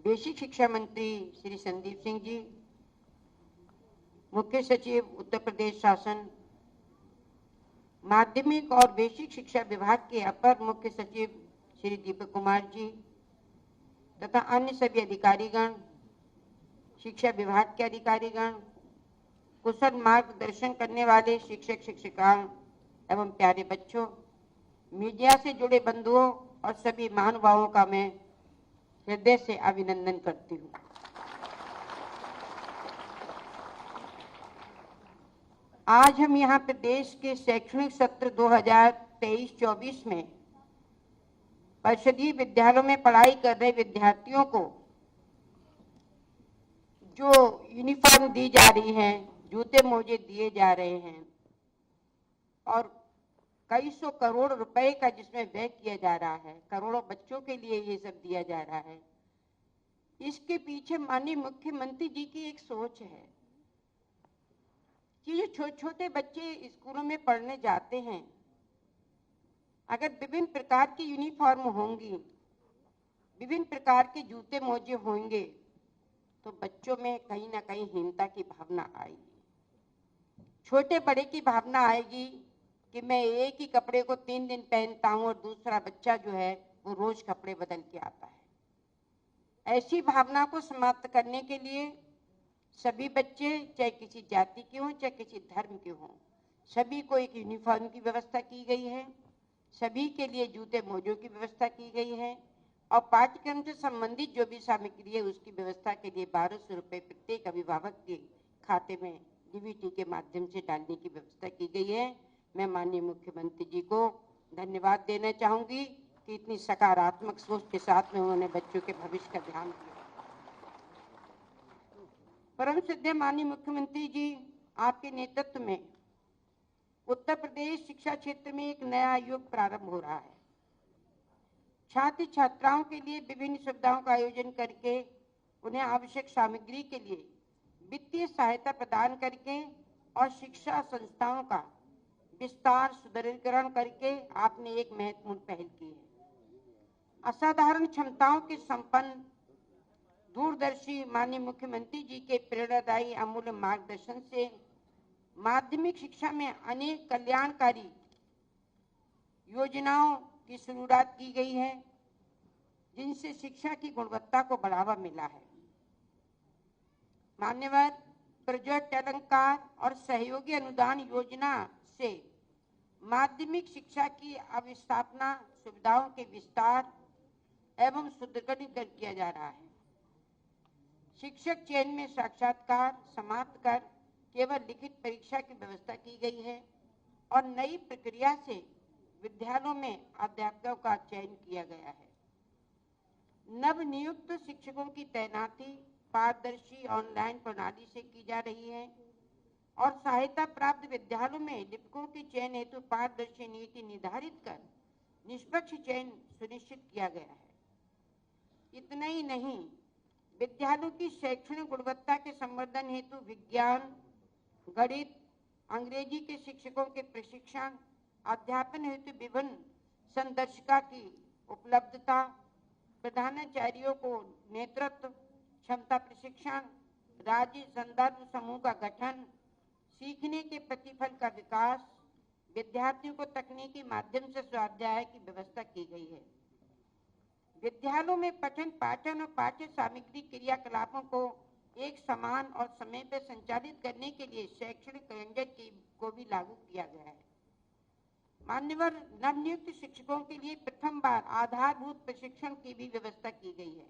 बेसिक शिक्षा मंत्री श्री संदीप सिंह जी, मुख्य सचिव उत्तर प्रदेश शासन, माध्यमिक और बेसिक शिक्षा विभाग के अपर मुख्य सचिव श्री दीपक कुमार जी तथा अन्य सभी अधिकारीगण, शिक्षा विभाग के अधिकारीगण, कुशल मार्गदर्शन करने वाले शिक्षक शिक्षिकाओं एवं प्यारे बच्चों, मीडिया से जुड़े बंधुओं और सभी महानुभावों का मैं हृदय से अभिनंदन करती हूँ। आज हम यहाँ प्रदेश के शैक्षणिक सत्र 2023-24 में परिषदीय विद्यालयों में पढ़ाई कर रहे विद्यार्थियों को जो यूनिफॉर्म दी जा रही है, जूते मोजे दिए जा रहे हैं और कई सौ करोड़ रुपए का जिसमें व्यय किया जा रहा है, करोड़ों बच्चों के लिए ये सब दिया जा रहा है, इसके पीछे माननीय मुख्यमंत्री जी की एक सोच है कि जो छोटे छोटे बच्चे स्कूलों में पढ़ने जाते हैं, अगर विभिन्न प्रकार की यूनिफॉर्म होंगी, विभिन्न प्रकार के जूते मोजे होंगे, तो बच्चों में कहीं ना कहीं हीनता की भावना आएगी, छोटे बड़े की भावना आएगी कि मैं एक ही कपड़े को 3 दिन पहनता हूं और दूसरा बच्चा जो है वो रोज कपड़े बदल के आता है। ऐसी भावना को समाप्त करने के लिए सभी बच्चे, चाहे किसी जाति के हों चाहे किसी धर्म के हों, सभी को एक यूनिफॉर्म की व्यवस्था की गई है, सभी के लिए जूते मोजों की व्यवस्था की गई है और पाठ्यक्रम से संबंधित जो भी सामग्री है उसकी व्यवस्था के लिए 1200 रुपये प्रत्येक अभिभावक के खाते में डीबीटी के माध्यम से डालने की व्यवस्था की गई है। मैं माननीय मुख्यमंत्री जी को धन्यवाद देना चाहूंगी कि इतनी सकारात्मक सोच के साथ में उन्होंने बच्चों के भविष्य का ध्यान दिया। परम श्रद्धेय माननीय मुख्यमंत्री जी, आपके नेतृत्व में उत्तर प्रदेश शिक्षा क्षेत्र में एक नया युग प्रारंभ हो रहा है। छात्र छात्राओं के लिए विभिन्न सुविधाओं का आयोजन करके उन्हें आवश्यक सामग्री के लिए वित्तीय सहायता प्रदान करके और शिक्षा संस्थाओं का विस्तार सुदृढ़ीकरण करके आपने एक महत्वपूर्ण पहल की है। असाधारण क्षमताओं के संपन्न दूरदर्शी माननीय मुख्यमंत्री जी के प्रेरणादायी अमूल्य मार्गदर्शन से माध्यमिक शिक्षा में अनेक कल्याणकारी योजनाओं की शुरुआत की गई है, जिनसे शिक्षा की गुणवत्ता को बढ़ावा मिला है। मान्यवर प्रोजेक्ट अलंकार और सहयोगी अनुदान योजना से माध्यमिक शिक्षा की अवस्थापना, सुविधाओं के विस्तार एवं सुदृढ़ीकरण किया जा रहा है। शिक्षक चयन में साक्षात्कार समाप्त कर केवल लिखित परीक्षा की व्यवस्था की गई है और नई प्रक्रिया से विद्यालयों में अध्यापकों का चयन किया गया है। नव नियुक्त शिक्षकों की तैनाती पारदर्शी ऑनलाइन प्रणाली से की जा रही है और सहायता प्राप्त विद्यालयों में लिपिकों के चयन हेतु पारदर्शी नीति निर्धारित कर निष्पक्ष चयन सुनिश्चित किया गया है। इतना ही नहीं, विद्यालयों की शैक्षणिक गुणवत्ता के संवर्धन हेतु विज्ञान, गणित, अंग्रेजी के शिक्षकों के प्रशिक्षण, अध्यापन हेतु विभिन्न संदर्शिका की उपलब्धता, प्रधानाचार्यों को नेतृत्व क्षमता प्रशिक्षण, राज्य संदर्भ समूह का गठन, सीखने के प्रतिफल का विकास, विद्यार्थियों को तकनीकी माध्यम से स्वाध्याय की व्यवस्था की गई है। विद्यालयों में पठन पाठन और पाठ्य सामग्री क्रियाकलापों को एक समान और समय पर संचालित करने के लिए शैक्षणिक कैलेंडर को भी लागू किया गया है। मान्यवर नवनियुक्त शिक्षकों के लिए प्रथम बार आधारभूत प्रशिक्षण की भी व्यवस्था की गई है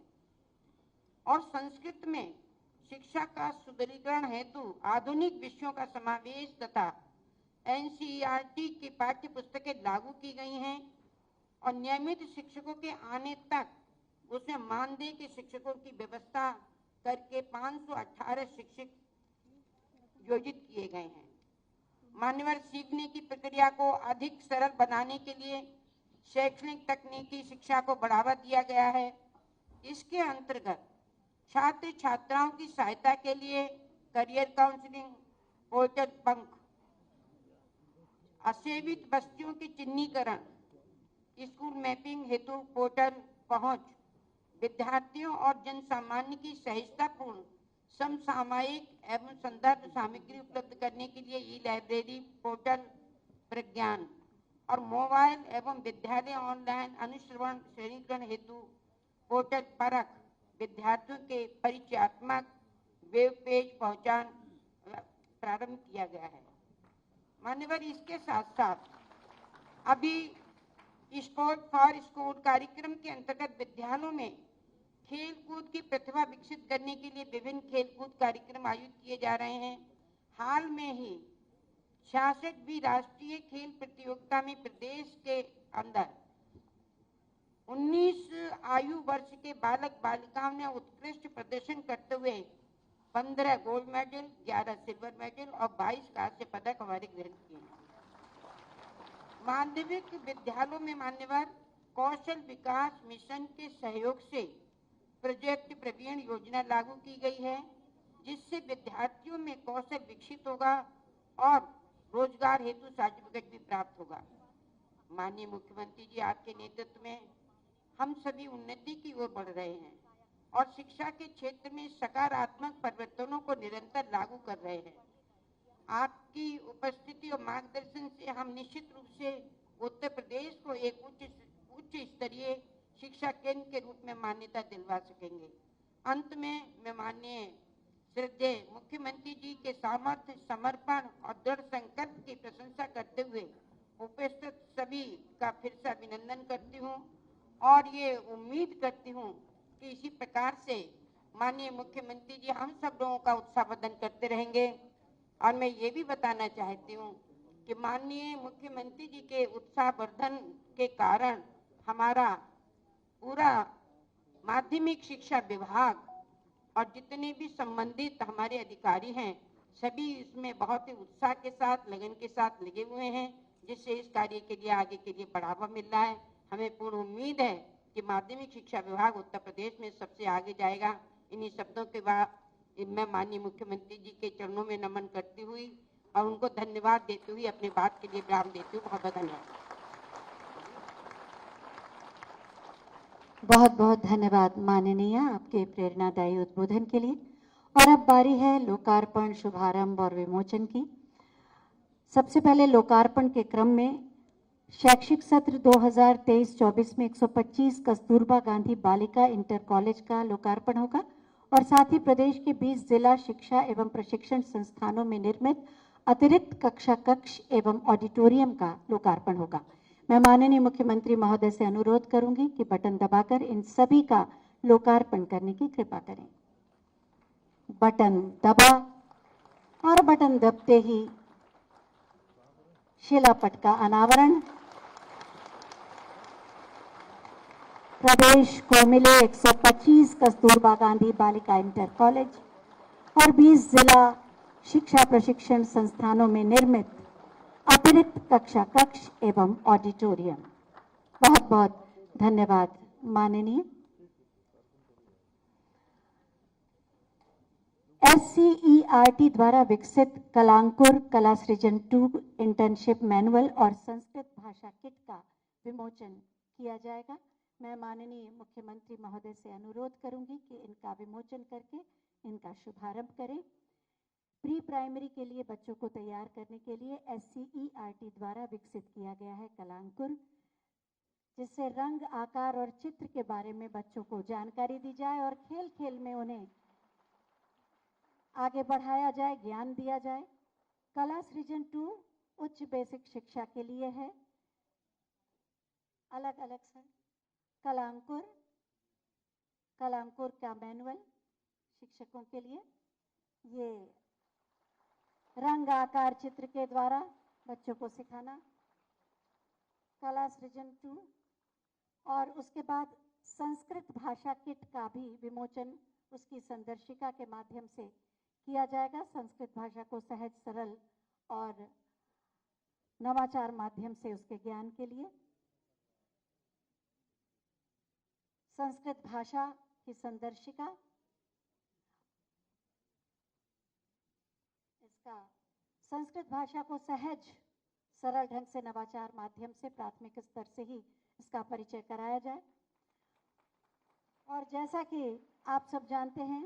और संस्कृत में शिक्षा का सुदृढ़ीकरण हेतु आधुनिक विषयों का समावेश तथा एनसीईआरटी की पाठ्य पुस्तकें लागू की गई हैं और नियमित शिक्षकों के आने तक उसमें मानदेय के शिक्षकों की व्यवस्था करके 518 शिक्षक योजित किए गए हैं। मान्यवर सीखने की प्रक्रिया को अधिक सरल बनाने के लिए शैक्षणिक तकनीकी शिक्षा को बढ़ावा दिया गया है। इसके अंतर्गत छात्र छात्राओं की सहायता के लिए करियर काउंसलिंग पोर्टल पंख, असेवित बस्तियों की चिन्हीकरण, स्कूल मैपिंग हेतु पोर्टल पहुंच, विद्यार्थियों और जन सामान्य की सहजतापूर्ण समसामयिक एवं संदर्भ सामग्री उपलब्ध करने के लिए ई लाइब्रेरी पोर्टल प्रज्ञान, और मोबाइल एवं विद्यालय ऑनलाइन अनुश्रवण श्रेणीकरण हेतु पोर्टल परख विद्यार्थियों के परिचयात्मक वेब पेज पहुंचान प्रारंभ किया गया है। मान्यवर, इसके साथ साथ अभी स्पोर्ट फॉर स्कूल कार्यक्रम के अंतर्गत विद्यालयों में खेल कूद की प्रतिभा विकसित करने के लिए विभिन्न खेल कूद कार्यक्रम आयोजित किए जा रहे हैं। हाल में ही 66वीं राष्ट्रीय खेल प्रतियोगिता में प्रदेश के अंदर 19 आयु वर्ष के बालक बालिकाओं ने उत्कृष्ट प्रदर्शन करते हुए 15 गोल्ड मेडल, 11 सिल्वर मेडल और 22 कांस्य पदक हमारे ग्रहण किए हैं। माध्यमिक विद्यालयों में मान्यवर कौशल विकास मिशन के सहयोग से प्रोजेक्ट प्रवीण योजना लागू की गई है, जिससे विद्यार्थियों में कौशल विकसित होगा और रोजगार हेतु सर्टिफिकेट भी प्राप्त होगा। माननीय मुख्यमंत्री जी, आपके नेतृत्व में हम सभी उन्नति की ओर बढ़ रहे हैं और शिक्षा के क्षेत्र में सकारात्मक परिवर्तनों को निरंतर लागू कर रहे हैं। आपकी उपस्थिति और मार्गदर्शन से हम निश्चित रूप से उत्तर प्रदेश को एक उच्च स्तरीय शिक्षा केंद्र के रूप में मान्यता दिलवा सकेंगे। अंत में मैं माननीय श्रद्धेय मुख्यमंत्री जी के सामर्थ्य, समर्पण और दृढ़ संकल्प की प्रशंसा करते हुए उपस्थित सभी का फिर से अभिनंदन करती हूँ और ये उम्मीद करती हूँ कि इसी प्रकार से माननीय मुख्यमंत्री जी हम सब लोगों का उत्साहवर्धन करते रहेंगे। और मैं ये भी बताना चाहती हूँ कि माननीय मुख्यमंत्री जी के उत्साहवर्धन के कारण हमारा पूरा माध्यमिक शिक्षा विभाग और जितने भी संबंधित हमारे अधिकारी हैं सभी इसमें बहुत ही उत्साह के साथ, लगन के साथ लगे हुए हैं, जिससे इस कार्य के लिए आगे के लिए बढ़ावा मिल रहा है। हमें पूर्ण उम्मीद है कि माध्यमिक शिक्षा विभाग उत्तर प्रदेश में सबसे आगे जाएगा। इन्हीं शब्दों के बाद मैं माननीय मुख्यमंत्री जी के चरणों में नमन करती हुई और उनको धन्यवाद देती हुई अपनी बात के लिए विराम देती हूँ। बहुत बहुत धन्यवाद। बहुत बहुत धन्यवाद माननीय आपके प्रेरणादायी उद्बोधन के लिए। और अब बारी है लोकार्पण, शुभारंभ और विमोचन की। सबसे पहले लोकार्पण के क्रम में शैक्षिक सत्र 2023-24 में 125 कस्तूरबा गांधी बालिका इंटर कॉलेज का लोकार्पण होगा और साथ ही प्रदेश के 20 जिला शिक्षा एवं प्रशिक्षण संस्थानों में निर्मित अतिरिक्त कक्षा कक्ष एवं ऑडिटोरियम का लोकार्पण होगा। मैं माननीय मुख्यमंत्री महोदय से अनुरोध करूंगी कि बटन दबाकर इन सभी का लोकार्पण करने की कृपा करें। बटन दबा और बटन दबते ही शिलापट का अनावरण। प्रदेश को मिले 125 कस्तूरबा गांधी बालिका इंटर कॉलेज और 20 जिला शिक्षा प्रशिक्षण संस्थानों में निर्मित अतिरिक्त कक्षा कक्ष एवं ऑडिटोरियम। बहुत बहुत धन्यवाद माननीय। SCERT द्वारा विकसित कलांकुर कला सृजन 2 इंटर्नशिप मैनुअल और संस्कृत भाषा किट का विमोचन किया जाएगा। मैं माननीय मुख्यमंत्री महोदय से अनुरोध करूंगी कि इनका विमोचन करके इनका शुभारंभ करें। प्री प्राइमरी के लिए बच्चों को तैयार करने के लिए SCERT द्वारा विकसित किया गया है कलांकुर, जिससे रंग, आकार और चित्र के बारे में बच्चों को जानकारी दी जाए और खेल खेल में उन्हें आगे बढ़ाया जाए, ज्ञान दिया जाए। कला सृजन 2 उच्च बेसिक शिक्षा के लिए है। अलग अलग सर कलांकुर का मैनुअल शिक्षकों के लिए, ये रंग, आकार, चित्र के द्वारा बच्चों को सिखाना, कला सृजन 2। और उसके बाद संस्कृत भाषा किट का भी विमोचन उसकी संदर्शिका के माध्यम से किया जाएगा। संस्कृत भाषा को सहज, सरल और नवाचार माध्यम से उसके ज्ञान के लिए संस्कृत भाषा की संदर्शिका, इसका संस्कृत भाषा को सहज, सरल ढंग से नवाचार माध्यम से प्राथमिक स्तर से ही इसका परिचय कराया जाए। और जैसा कि आप सब जानते हैं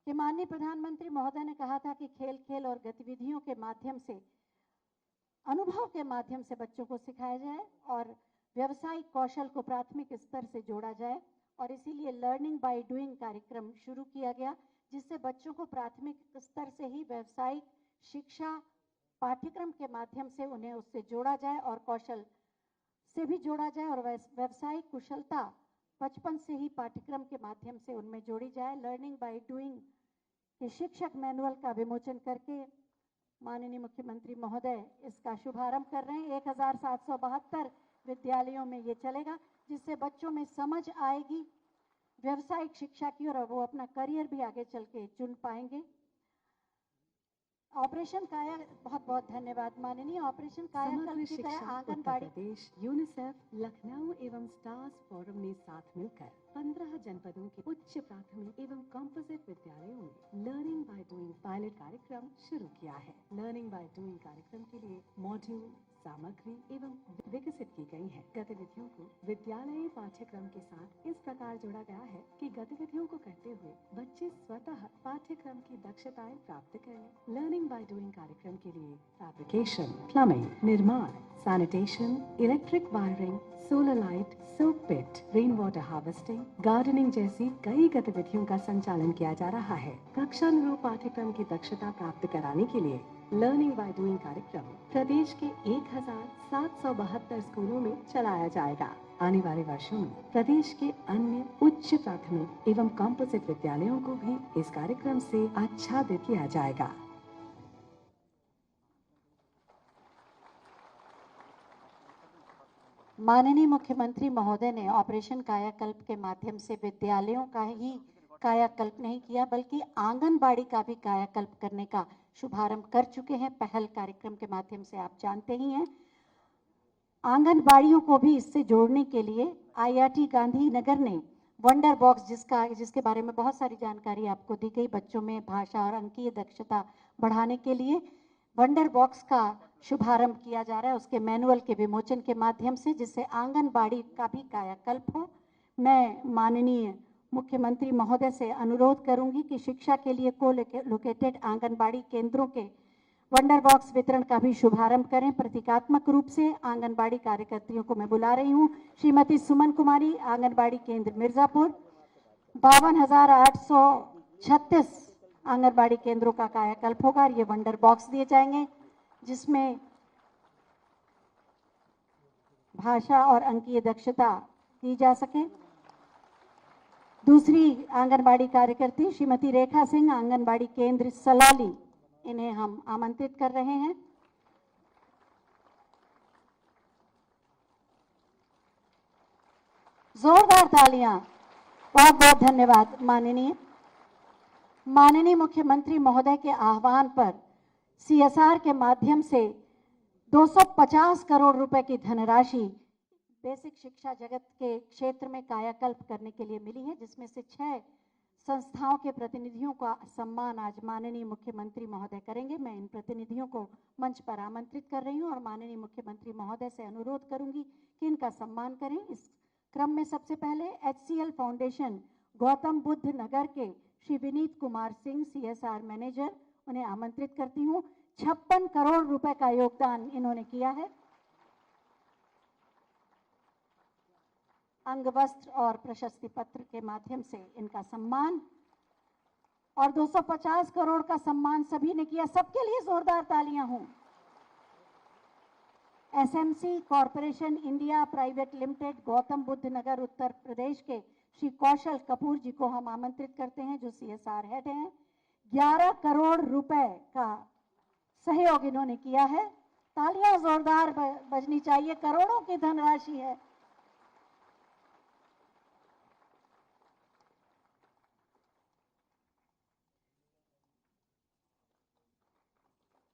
कि माननीय प्रधानमंत्री महोदय ने कहा था कि खेल खेल और गतिविधियों के माध्यम से अनुभव के माध्यम से बच्चों को सिखाया जाए और व्यावसायिक कौशल को प्राथमिक स्तर से जोड़ा जाए और इसीलिए लर्निंग बाय डूइंग कार्यक्रम शुरू किया गया, जिससे बच्चों को प्राथमिक स्तर से ही व्यावसायिक शिक्षा पाठ्यक्रम के माध्यम से उन्हें उससे जोड़ा जाए और कौशल से भी जोड़ा जाए और व्यावसायिक कुशलता बचपन से ही पाठ्यक्रम के माध्यम से उनमें जोड़ी जाए। लर्निंग बाय डूइंग के शिक्षक मैनुअल का विमोचन करके माननीय मुख्यमंत्री महोदय इसका शुभारंभ कर रहे हैं। 1772 विद्यालयों में ये चलेगा, जिससे बच्चों में समझ आएगी व्यावसायिक शिक्षा की और वो अपना करियर भी आगे चल के चुन पाएंगे। ऑपरेशन काया, बहुत बहुत धन्यवाद माननीय। ऑपरेशन कायाकल्प की तरह आंगनबाड़ी प्रदेश यूनिसेफ लखनऊ एवं स्टार्स फोरम ने साथ मिलकर 15 जनपदों के उच्च प्राथमिक एवं कॉम्पोजिट विद्यालयों में लर्निंग बाय डूइंग पायलट कार्यक्रम शुरू किया है। लर्निंग बाय डूइंग कार्यक्रम के लिए मॉड्यूल सामग्री एवं विकसित की गई है। गतिविधियों को विद्यालयी पाठ्यक्रम के साथ इस प्रकार जोड़ा गया है कि गतिविधियों को करते हुए बच्चे स्वतः पाठ्यक्रम की दक्षताएं प्राप्त करें। लर्निंग बाय डूइंग कार्यक्रम के लिए फैब्रिकेशन, प्लम्बिंग, निर्माण, sanitation, electric wiring, solar light, soap pit, rain water harvesting, gardening जैसी कई गतिविधियों का संचालन किया जा रहा है। कक्षानुरूप पाठ्यक्रम की दक्षता प्राप्त कराने के लिए लर्निंग बाय डूइंग कार्यक्रम प्रदेश के 1772 स्कूलों में चलाया जाएगा। आने वाले वर्षों में प्रदेश के अन्य उच्च प्राथमिक एवं कॉम्पोजिट विद्यालयों को भी इस कार्यक्रम से आच्छादित किया जाएगा। माननीय मुख्यमंत्री महोदय ने ऑपरेशन कायाकल्प के माध्यम से विद्यालयों का ही कायाकल्प नहीं किया, बल्कि आंगनबाड़ी का भी कायाकल्प करने का शुभारंभ कर चुके हैं। पहल कार्यक्रम के माध्यम से आप जानते ही हैं। आंगनबाड़ियों को भी इससे जोड़ने के लिए IIT गांधीनगर ने वंडर बॉक्स, जिसके बारे में बहुत सारी जानकारी आपको दी गई, बच्चों में भाषा और अंकीय दक्षता बढ़ाने के लिए वंडर बॉक्स का शुभारंभ किया जा रहा है, उसके मैनुअल के विमोचन के माध्यम से, जिससे आंगनबाड़ी का भी कायाकल्प हो। मैं माननीय मुख्यमंत्री महोदय से अनुरोध करूंगी कि शिक्षा के लिए को-लोकेटेड आंगनबाड़ी केंद्रों के वंडर बॉक्स वितरण का भी शुभारंभ करें। प्रतीकात्मक रूप से आंगनबाड़ी कार्यकर्तियों को मैं बुला रही हूं। श्रीमती सुमन कुमारी, आंगनबाड़ी केंद्र मिर्जापुर। 52,836 आंगनबाड़ी केंद्रों का कायाकल्प होगा। ये वंडर बॉक्स दिए जाएंगे जिसमें भाषा और अंकीय दक्षता दी जा सके। दूसरी आंगनबाड़ी कार्यकर्ती श्रीमती रेखा सिंह, आंगनबाड़ी केंद्र सलौली, इन्हें हम आमंत्रित कर रहे हैं। जोरदार तालियां। बहुत बहुत धन्यवाद माननीय मुख्यमंत्री महोदय के आह्वान पर CSR के माध्यम से 250 करोड़ रुपए की धनराशि बेसिक शिक्षा जगत के क्षेत्र में कायाकल्प करने के लिए मिली है, जिसमें से 6 संस्थाओं के प्रतिनिधियों का सम्मान आज माननीय मुख्यमंत्री महोदय करेंगे। मैं इन प्रतिनिधियों को मंच पर आमंत्रित कर रही हूं और माननीय मुख्यमंत्री महोदय से अनुरोध करूंगी कि इनका सम्मान करें। इस क्रम में सबसे पहले HCL फाउंडेशन गौतम बुद्ध नगर के श्री विनीत कुमार सिंह, CSR मैनेजर, उन्हें आमंत्रित करती हूँ। 56 करोड़ रुपए का योगदान इन्होंने किया है। अंग वस्त्र और प्रशस्ति पत्र के माध्यम से इनका सम्मान, और 250 करोड़ का सम्मान सभी ने किया। सबके लिए जोरदार तालियां हों। SMC corporation India private limited Gautam Buddh Nagar Uttar Pradesh के श्री कौशल कपूर जी को हम आमंत्रित करते हैं, जो CSR हेड हैं। 11 करोड़ रुपए का सहयोग इन्होंने किया है। तालियां जोरदार बजनी चाहिए, करोड़ों की धनराशि है।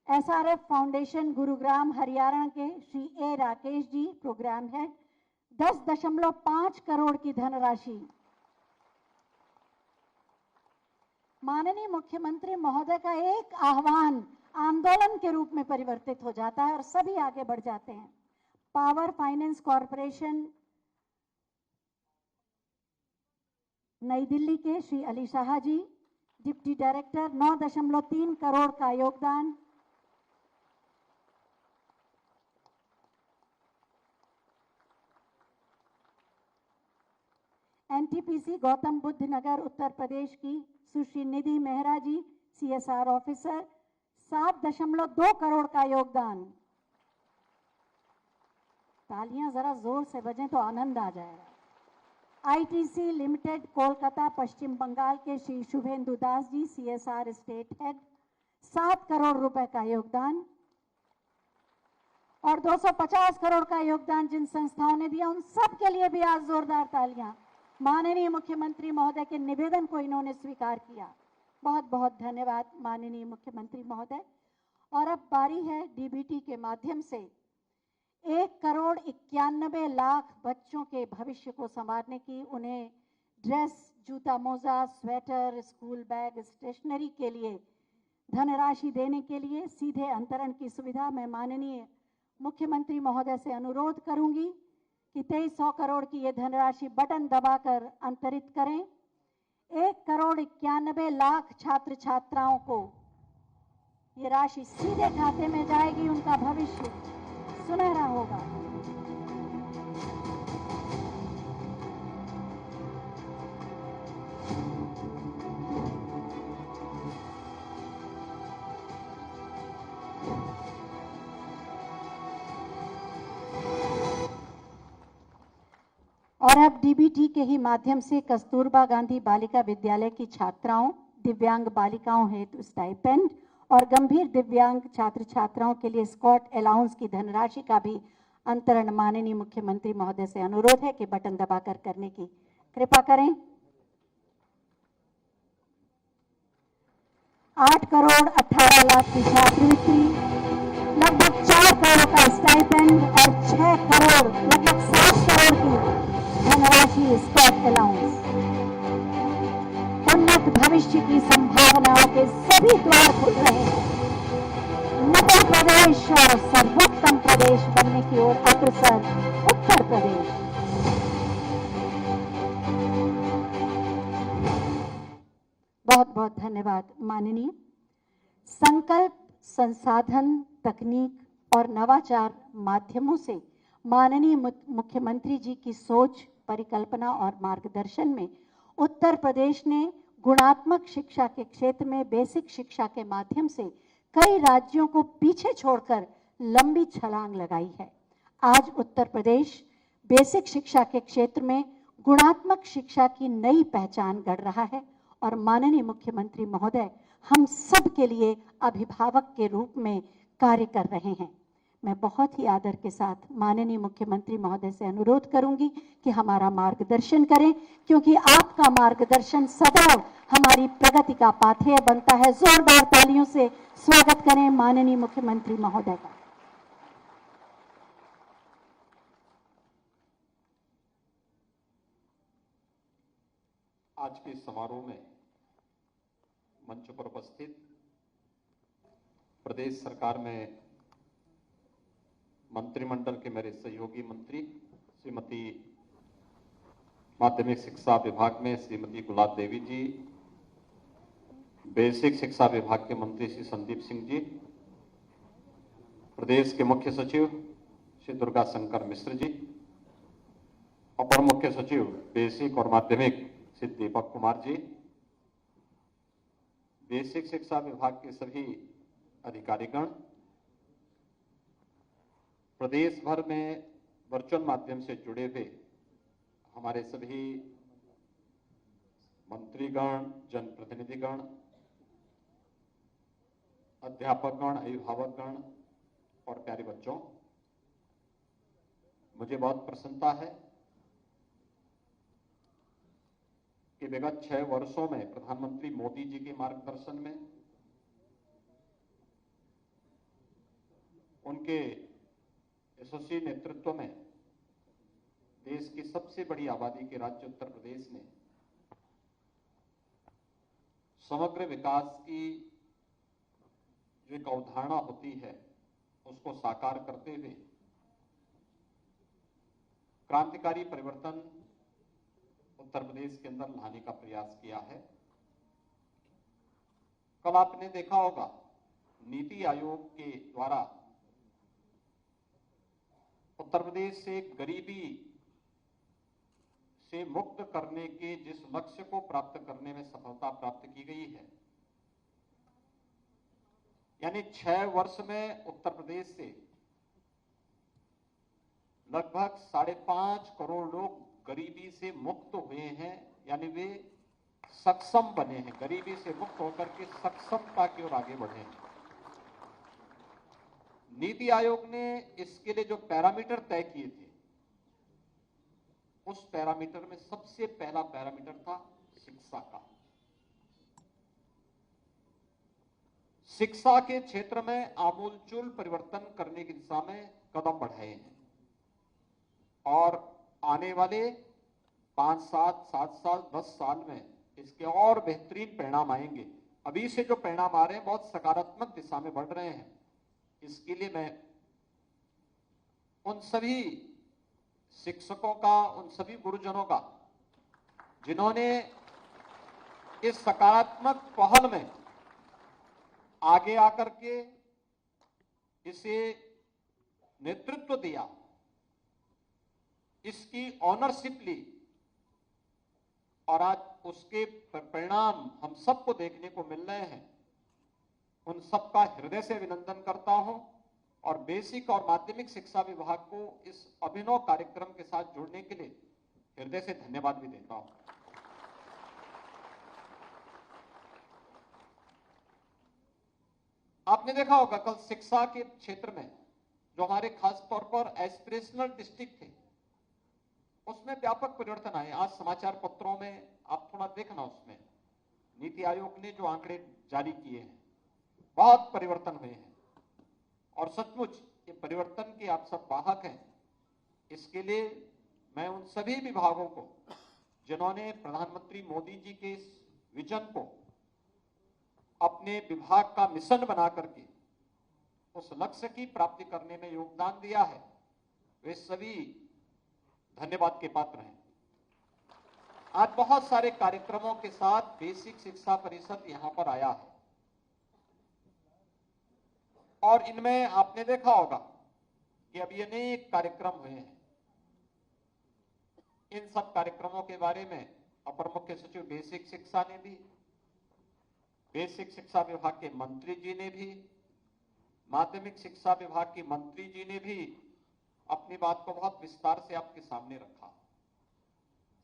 SRF फाउंडेशन गुरुग्राम हरियाणा के Shri A Rakesh ji, programme head, 10.5 crore की धनराशि। माननीय मुख्यमंत्री महोदय का एक आह्वान आंदोलन के रूप में परिवर्तित हो जाता है और सभी आगे बढ़ जाते हैं। पावर फाइनेंस कॉरपोरेशन नई दिल्ली के श्री अली शाह जी, डिप्टी डायरेक्टर, 9.3 करोड़ का योगदान। एनटीपीसी गौतम बुद्ध नगर उत्तर प्रदेश की सुश्री निधि मेहरा जी, CSR ऑफिसर, 7.2 करोड़ का योगदान। तालियां जरा जोर से बजें तो आनंद आ जाएगा। आईटीसी लिमिटेड कोलकाता पश्चिम बंगाल के Shri Suvendu Das ji, CSR state head, 7 crore रुपए का योगदान। और 250 करोड़ का योगदान जिन संस्थाओं ने दिया, उन सब के लिए भी आज जोरदार तालियां। माननीय मुख्यमंत्री महोदय के निवेदन को इन्होंने स्वीकार किया। बहुत बहुत धन्यवाद माननीय मुख्यमंत्री महोदय। और अब बारी है डीबीटी के माध्यम से 1,91,00,000 बच्चों के भविष्य को संवारने की, उन्हें ड्रेस, जूता मोजा, स्वेटर, स्कूल बैग, स्टेशनरी के लिए धनराशि देने के लिए सीधे अंतरण की सुविधा मैं माननीय मुख्यमंत्री महोदय से अनुरोध करूंगी कि 2300 करोड़ की ये धनराशि बटन दबाकर अंतरित करें। 1,91,00,000 छात्र छात्राओं को ये राशि सीधे खाते में जाएगी, उनका भविष्य सुनहरा होगा। और अब डीबीटी के ही माध्यम से कस्तूरबा गांधी बालिका विद्यालय की छात्राओं, दिव्यांग बालिकाओं हेतु स्टाइपेंड और गंभीर दिव्यांग छात्र छात्राओं के लिए स्कॉट अलाउंस की धनराशि का भी अंतरण माननीय मुख्यमंत्री महोदय से अनुरोध है कि बटन दबाकर करने की कृपा करें। 8,18,00,000 की छात्रवृत्ति, लगभग 4 करोड़ का स्टाइपेंड और 6 करोड़ लगभग 7 करोड़ की धनराशि स्कॉट अलाउंस। उन्नत भविष्य की संभावनाओं के सभी द्वार खुल रहे हैं। मध्य प्रदेश और सर्वोत्तम प्रदेश बनने की ओर अग्रसर उत्तर प्रदेश। बहुत बहुत धन्यवाद माननीय। संकल्प, संसाधन, तकनीक और नवाचार माध्यमों से माननीय मुख्यमंत्री जी की सोच, परिकल्पना और मार्गदर्शन में उत्तर प्रदेश ने गुणात्मक शिक्षा के क्षेत्र में बेसिक शिक्षा के माध्यम से कई राज्यों को पीछे छोड़कर लंबी छलांग लगाई है। आज उत्तर प्रदेश बेसिक शिक्षा के क्षेत्र में गुणात्मक शिक्षा की नई पहचान गढ़ रहा है और माननीय मुख्यमंत्री महोदय हम सब के लिए अभिभावक के रूप में कार्य कर रहे हैं। मैं बहुत ही आदर के साथ माननीय मुख्यमंत्री महोदय से अनुरोध करूंगी कि हमारा मार्गदर्शन करें, क्योंकि आपका मार्गदर्शन सदैव हमारी प्रगति का पाथेय बनता है। जोरदार तालियों से स्वागत करें माननीय मुख्यमंत्री महोदय का। आज के समारोह में मंच पर उपस्थित प्रदेश सरकार में मंत्रिमंडल के मेरे सहयोगी मंत्री श्रीमती माध्यमिक शिक्षा विभाग में श्रीमती गुलाब देवी जी, बेसिक शिक्षा विभाग के मंत्री श्री संदीप सिंह जी, प्रदेश के मुख्य सचिव श्री दुर्गा शंकर मिश्र जी, अपर मुख्य सचिव बेसिक और माध्यमिक श्री दीपक कुमार जी, बेसिक शिक्षा विभाग के सभी अधिकारीगण, प्रदेश भर में वर्चुअल माध्यम से जुड़े हुए हमारे सभी मंत्रीगण, जनप्रतिनिधिगण, अध्यापकगण, अभिभावकगण और प्यारे बच्चों, मुझे बहुत प्रसन्नता है कि विगत 6 वर्षों में प्रधानमंत्री मोदी जी के मार्गदर्शन में, उनके यशस्वी नेतृत्व में देश की सबसे बड़ी आबादी के राज्य उत्तर प्रदेश ने समग्र विकास की जो एक अवधारणा होती है उसको साकार करते हुए क्रांतिकारी परिवर्तन उत्तर प्रदेश के अंदर लाने का प्रयास किया है। कल आपने देखा होगा नीति आयोग के द्वारा उत्तर प्रदेश से गरीबी से मुक्त करने के जिस लक्ष्य को प्राप्त करने में सफलता प्राप्त की गई है, यानी 6 वर्ष में उत्तर प्रदेश से लगभग 5.5 करोड़ लोग गरीबी से मुक्त हुए हैं, यानी वे सक्षम बने हैं, गरीबी से मुक्त होकर के सक्षमता की ओर आगे बढ़े हैं। नीति आयोग ने इसके लिए जो पैरामीटर तय किए थे, उस पैरामीटर में सबसे पहला पैरामीटर था शिक्षा का। शिक्षा के क्षेत्र में आमूलचूल परिवर्तन करने की दिशा में कदम बढ़ाए हैं और आने वाले 5 साल 7 साल 10 साल में इसके और बेहतरीन परिणाम आएंगे। अभी से जो परिणाम आ रहे हैं बहुत सकारात्मक दिशा में बढ़ रहे हैं। इसके लिए मैं उन सभी शिक्षकों का, उन सभी गुरुजनों का जिन्होंने इस सकारात्मक पहल में आगे आकर के इसे नेतृत्व दिया, इसकी ऑनरशिप ली और आज उसके परिणाम हम सबको देखने को मिल रहे हैं, उन सबका हृदय से अभिनंदन करता हूं और बेसिक और माध्यमिक शिक्षा विभाग को इस अभिनव कार्यक्रम के साथ जुड़ने के लिए हृदय से धन्यवाद भी देता हूं। आपने देखा होगा कल शिक्षा के क्षेत्र में जो हमारे खास तौर पर एस्पिरेशनल डिस्ट्रिक्ट थे, उसमें व्यापक परिवर्तन आए। आज समाचार पत्रों में आप थोड़ा देखना, उसमें नीति आयोग ने जो आंकड़े जारी किए हैं, बहुत परिवर्तन हुए हैं और सचमुच ये परिवर्तन के आप सब वाहक हैं। इसके लिए मैं उन सभी विभागों को जिन्होंने प्रधानमंत्री मोदी जी के इस विजन को अपने विभाग का मिशन बना करके उस लक्ष्य की प्राप्ति करने में योगदान दिया है, वे सभी धन्यवाद के पात्र हैं। आज बहुत सारे कार्यक्रमों के साथ बेसिक शिक्षा परिषद यहां पर आया है और इनमें आपने देखा होगा कि अभी अनेक कार्यक्रम हुए हैं। इन सब कार्यक्रमों के बारे में अपर मुख्य सचिव बेसिक शिक्षा ने भी, बेसिक शिक्षा विभाग के मंत्री जी ने भी, माध्यमिक शिक्षा विभाग की मंत्री जी ने भी अपनी बात को बहुत विस्तार से आपके सामने रखा।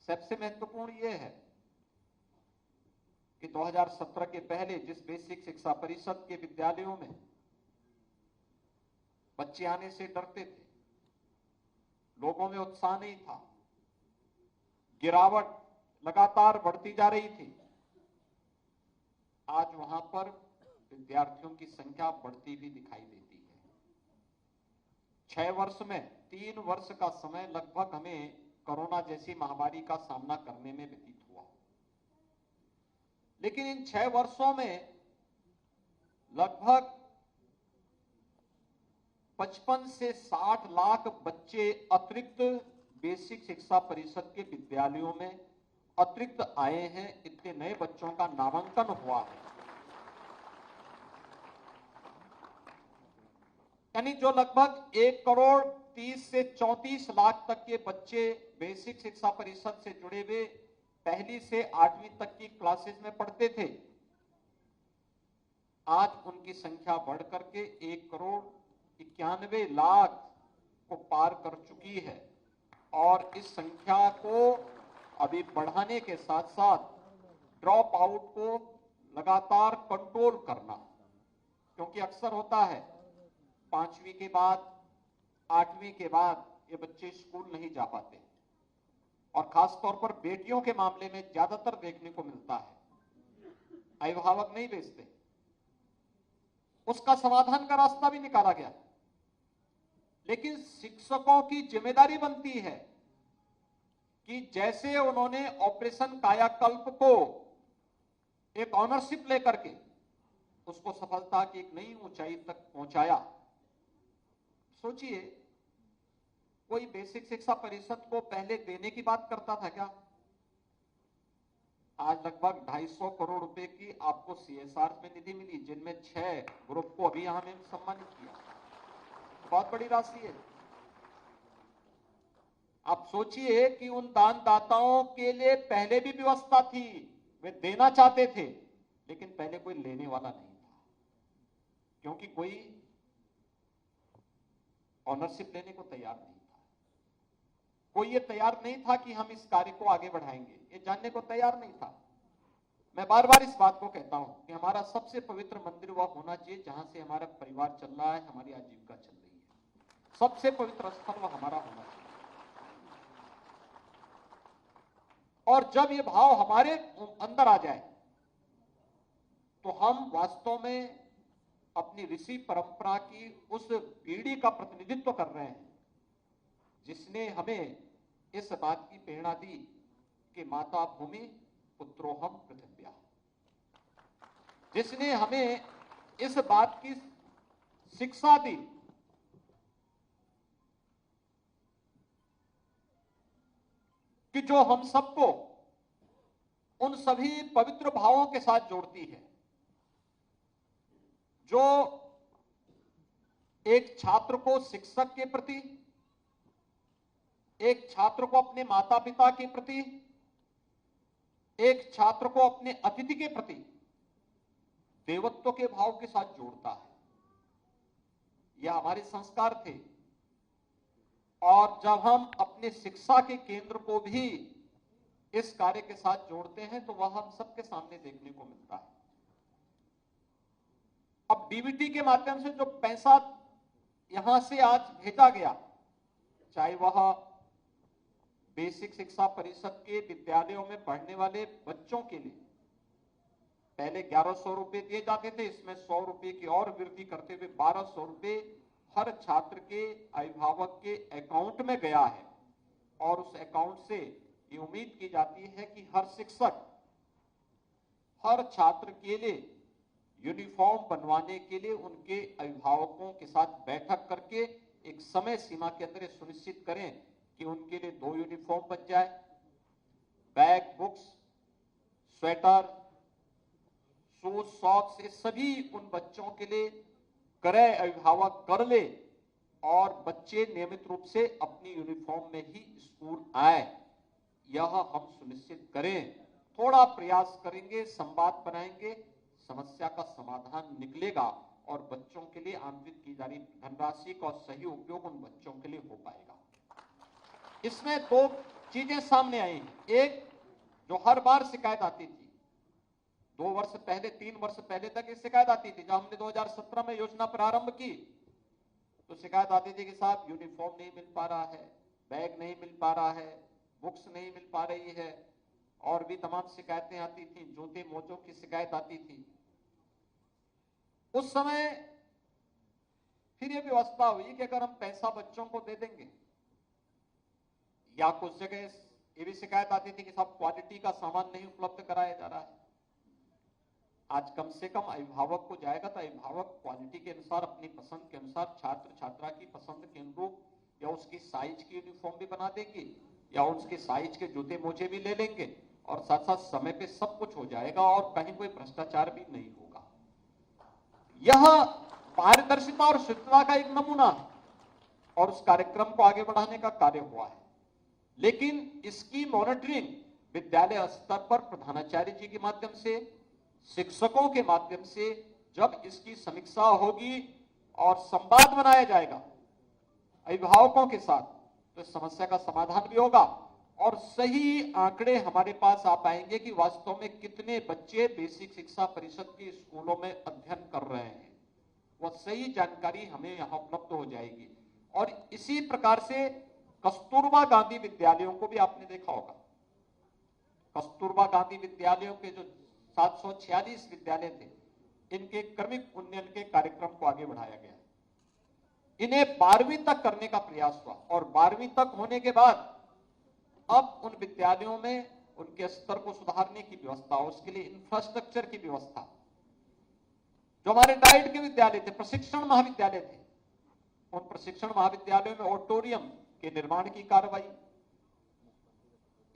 सबसे महत्वपूर्ण यह है कि 2017 के पहले जिस बेसिक शिक्षा परिषद के विद्यालयों में बच्चे आने से डरते थे, लोगों में उत्साह नहीं था, गिरावट लगातार बढ़ती जा रही थी, आज वहां पर विद्यार्थियों की संख्या बढ़ती भी दिखाई देती है। 6 वर्ष में 3 वर्ष का समय लगभग हमें कोरोना जैसी महामारी का सामना करने में व्यतीत हुआ, लेकिन इन 6 वर्षों में लगभग 55 से 60 लाख बच्चे अतिरिक्त बेसिक शिक्षा परिषद के विद्यालयों में अतिरिक्त आए हैं। इतने नए बच्चों का नामांकन हुआ है, यानी जो लगभग 1 करोड़ 30 से 34 लाख तक के बच्चे बेसिक शिक्षा परिषद से जुड़े हुए पहली से 8वीं तक की क्लासेस में पढ़ते थे, आज उनकी संख्या बढ़ करके 1 करोड़ 91 लाख को पार कर चुकी है और इस संख्या को अभी बढ़ाने के साथ साथ ड्रॉप आउट को लगातार कंट्रोल करना, क्योंकि अक्सर होता है 5वीं के बाद 8वीं के बाद ये बच्चे स्कूल नहीं जा पाते और खास तौर पर बेटियों के मामले में ज्यादातर देखने को मिलता है, अभिभावक नहीं भेजते। उसका समाधान का रास्ता भी निकाला गया, लेकिन शिक्षकों की जिम्मेदारी बनती है कि जैसे उन्होंने ऑपरेशन कायाकल्प को एक ऑनरशिप लेकर के उसको सफलता की एक नई ऊंचाई तक पहुंचाया। सोचिए, कोई बेसिक शिक्षा परिषद को पहले देने की बात करता था क्या? आज लगभग 250 करोड़ रुपए की आपको सीएसआर में निधि मिली, जिनमें 6 ग्रुप को अभी यहां में सम्मानित किया। बहुत बड़ी राशि है। आप सोचिए कि उन दानदाताओं के लिए पहले भी व्यवस्था थी, वे देना चाहते थे, लेकिन पहले कोई लेने वाला नहीं था, क्योंकि कोई ऑनरशिप लेने को तैयार नहीं था। कोई ये तैयार नहीं था कि हम इस कार्य को आगे बढ़ाएंगे, ये जानने को तैयार नहीं था। मैं बार बार इस बात को कहता हूं कि हमारा सबसे पवित्र मंदिर वह होना चाहिए जहां से हमारा परिवार चल रहा है, हमारी आजीविका चल रही है। सबसे पवित्र स्थल वह हमारा होना चाहिए। और जब ये भाव हमारे अंदर आ जाए तो हम वास्तव में अपनी ऋषि परंपरा की उस पीढ़ी का प्रतिनिधित्व कर रहे हैं जिसने हमें इस बात की प्रेरणा दी कि माता भूमि पुत्रोहम पृथिव्या, जिसने हमें इस बात की शिक्षा दी कि जो हम सबको उन सभी पवित्र भावों के साथ जोड़ती है जो एक छात्र को शिक्षक के प्रति, एक छात्र को अपने माता पिता के प्रति, एक छात्र को अपने अतिथि के प्रति देवत्व के भाव के साथ जोड़ता है। यह हमारे संस्कार थे। और जब हम अपने शिक्षा के केंद्र को भी इस कार्य के साथ जोड़ते हैं तो वह हम सबके सामने देखने को मिलता है। अब डीबीटी के माध्यम से जो पैसा यहां से आज भेजा गया, चाहे वह बेसिक शिक्षा परिषद के विद्यालयों में पढ़ने वाले बच्चों के लिए पहले 1100 रुपए दिए जाते थे, इसमें 100 रुपए की और वृद्धि करते हुए 1200 रुपए हर छात्र के अभिभावक के अकाउंट में गया है। और उस अकाउंट से ये उम्मीद की जाती है कि हर शिक्षक हर छात्र के लिए यूनिफॉर्म बनवाने के लिए उनके अभिभावकों के साथ बैठक करके एक समय सीमा के अंदर सुनिश्चित करें कि उनके लिए 2 यूनिफॉर्म बन जाए, bag, books, sweater, shoes, socks, ये सभी उन बच्चों के लिए क्रय अभिभावक कर ले और बच्चे नियमित रूप से अपनी यूनिफॉर्म में ही स्कूल आए, यह हम सुनिश्चित करें। थोड़ा प्रयास करेंगे, संवाद बनाएंगे, समस्या का समाधान निकलेगा और बच्चों के लिए आंतरिक की जा रही धनराशि का सही उपयोग उन बच्चों के लिए हो पाएगा। इसमें 2 चीजें सामने आई हैं। एक, जो हर बार शिकायत आती थी, 2 वर्ष पहले, 3 वर्ष पहले तक ये शिकायत आती थी। जब हमने 2017 में योजना प्रारंभ की तो शिकायत आती थी कि साहब यूनिफॉर्म नहीं मिल पा रहा है, बैग नहीं मिल पा रहा है, बुक्स नहीं मिल पा रही है, और भी तमाम शिकायतें आती थी, जूते मोजों की शिकायत आती थी। उस समय फिर ये व्यवस्था हुई कि अगर हम पैसा बच्चों को दे देंगे, या कुछ जगह ये भी शिकायत आती थी कि साहब क्वालिटी का सामान नहीं उपलब्ध कराया जा रहा है। आज कम से कम अभिभावक को जाएगा तो अभिभावक क्वालिटी के अनुसार, अपनी पसंद के अनुसार, छात्र छात्रा की पसंद के अनुरूप या उसकी साइज की यूनिफॉर्म भी बना देंगे या उसके साइज के जूते मोजे भी ले लेंगे और साथ साथ समय पे सब कुछ हो जाएगा और कहीं कोई भ्रष्टाचार भी नहीं होगा। यह पारदर्शिता और शुद्धता का एक नमूना है और उस कार्यक्रम को आगे बढ़ाने का कार्य हुआ है। लेकिन इसकी मॉनिटरिंग विद्यालय स्तर पर प्रधानाचार्य जी के माध्यम से, शिक्षकों के माध्यम से जब इसकी समीक्षा होगी और संवाद बनाया जाएगा अभिभावकों के साथ, तो इस समस्या का समाधान भी होगा और सही आंकड़े हमारे पास आ पाएंगे कि वास्तव में कितने बच्चे बेसिक शिक्षा परिषद के स्कूलों में अध्ययन कर रहे हैं। वह सही जानकारी हमें यहां उपलब्ध हो जाएगी। और इसी प्रकार से कस्तूरबा गांधी विद्यालयों को भी आपने देखा होगा। कस्तूरबा गांधी विद्यालयों के जो 746 विद्यालय थे, इनके क्रमिक उन्नयन के कार्यक्रम को आगे बढ़ाया गया। इन्हें 12वीं तक करने का प्रयास हुआ और 12वीं तक होने के बाद अब उन विद्यालयों में उनके स्तर को सुधारने की व्यवस्था, उसके लिए इंफ्रास्ट्रक्चर की व्यवस्था, जो हमारे डाइट के विद्यालय थे, प्रशिक्षण महाविद्यालय थे, उन प्रशिक्षण महाविद्यालयों में ऑडिटोरियम के निर्माण की कार्रवाई,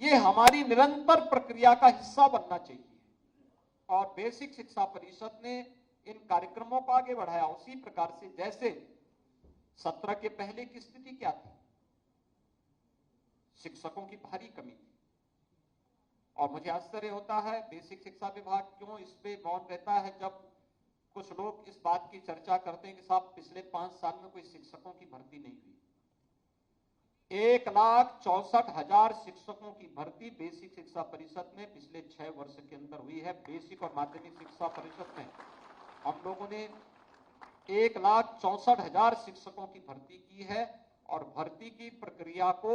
ये हमारी निरंतर प्रक्रिया का हिस्सा बनना चाहिए। और बेसिक शिक्षा परिषद ने इन कार्यक्रमों को आगे बढ़ाया उसी प्रकार से जैसे सत्र के पहले की स्थिति क्या थी। शिक्षकों की भारी कमी थी। और मुझे आश्चर्य होता है बेसिक शिक्षा विभाग क्यों इस पे मौन रहता है, जब कुछ लोग इस बात की चर्चा करते हैं कि साहब पिछले 5 साल में कोई शिक्षकों की भर्ती नहीं हुई। 1,64,000 शिक्षकों की भर्ती बेसिक शिक्षा परिषद में पिछले 6 वर्ष के अंदर हुई है। बेसिक और माध्यमिक शिक्षा परिषद में हम लोगों ने 1,64,000 शिक्षकों की भर्ती की है। और भर्ती की प्रक्रिया को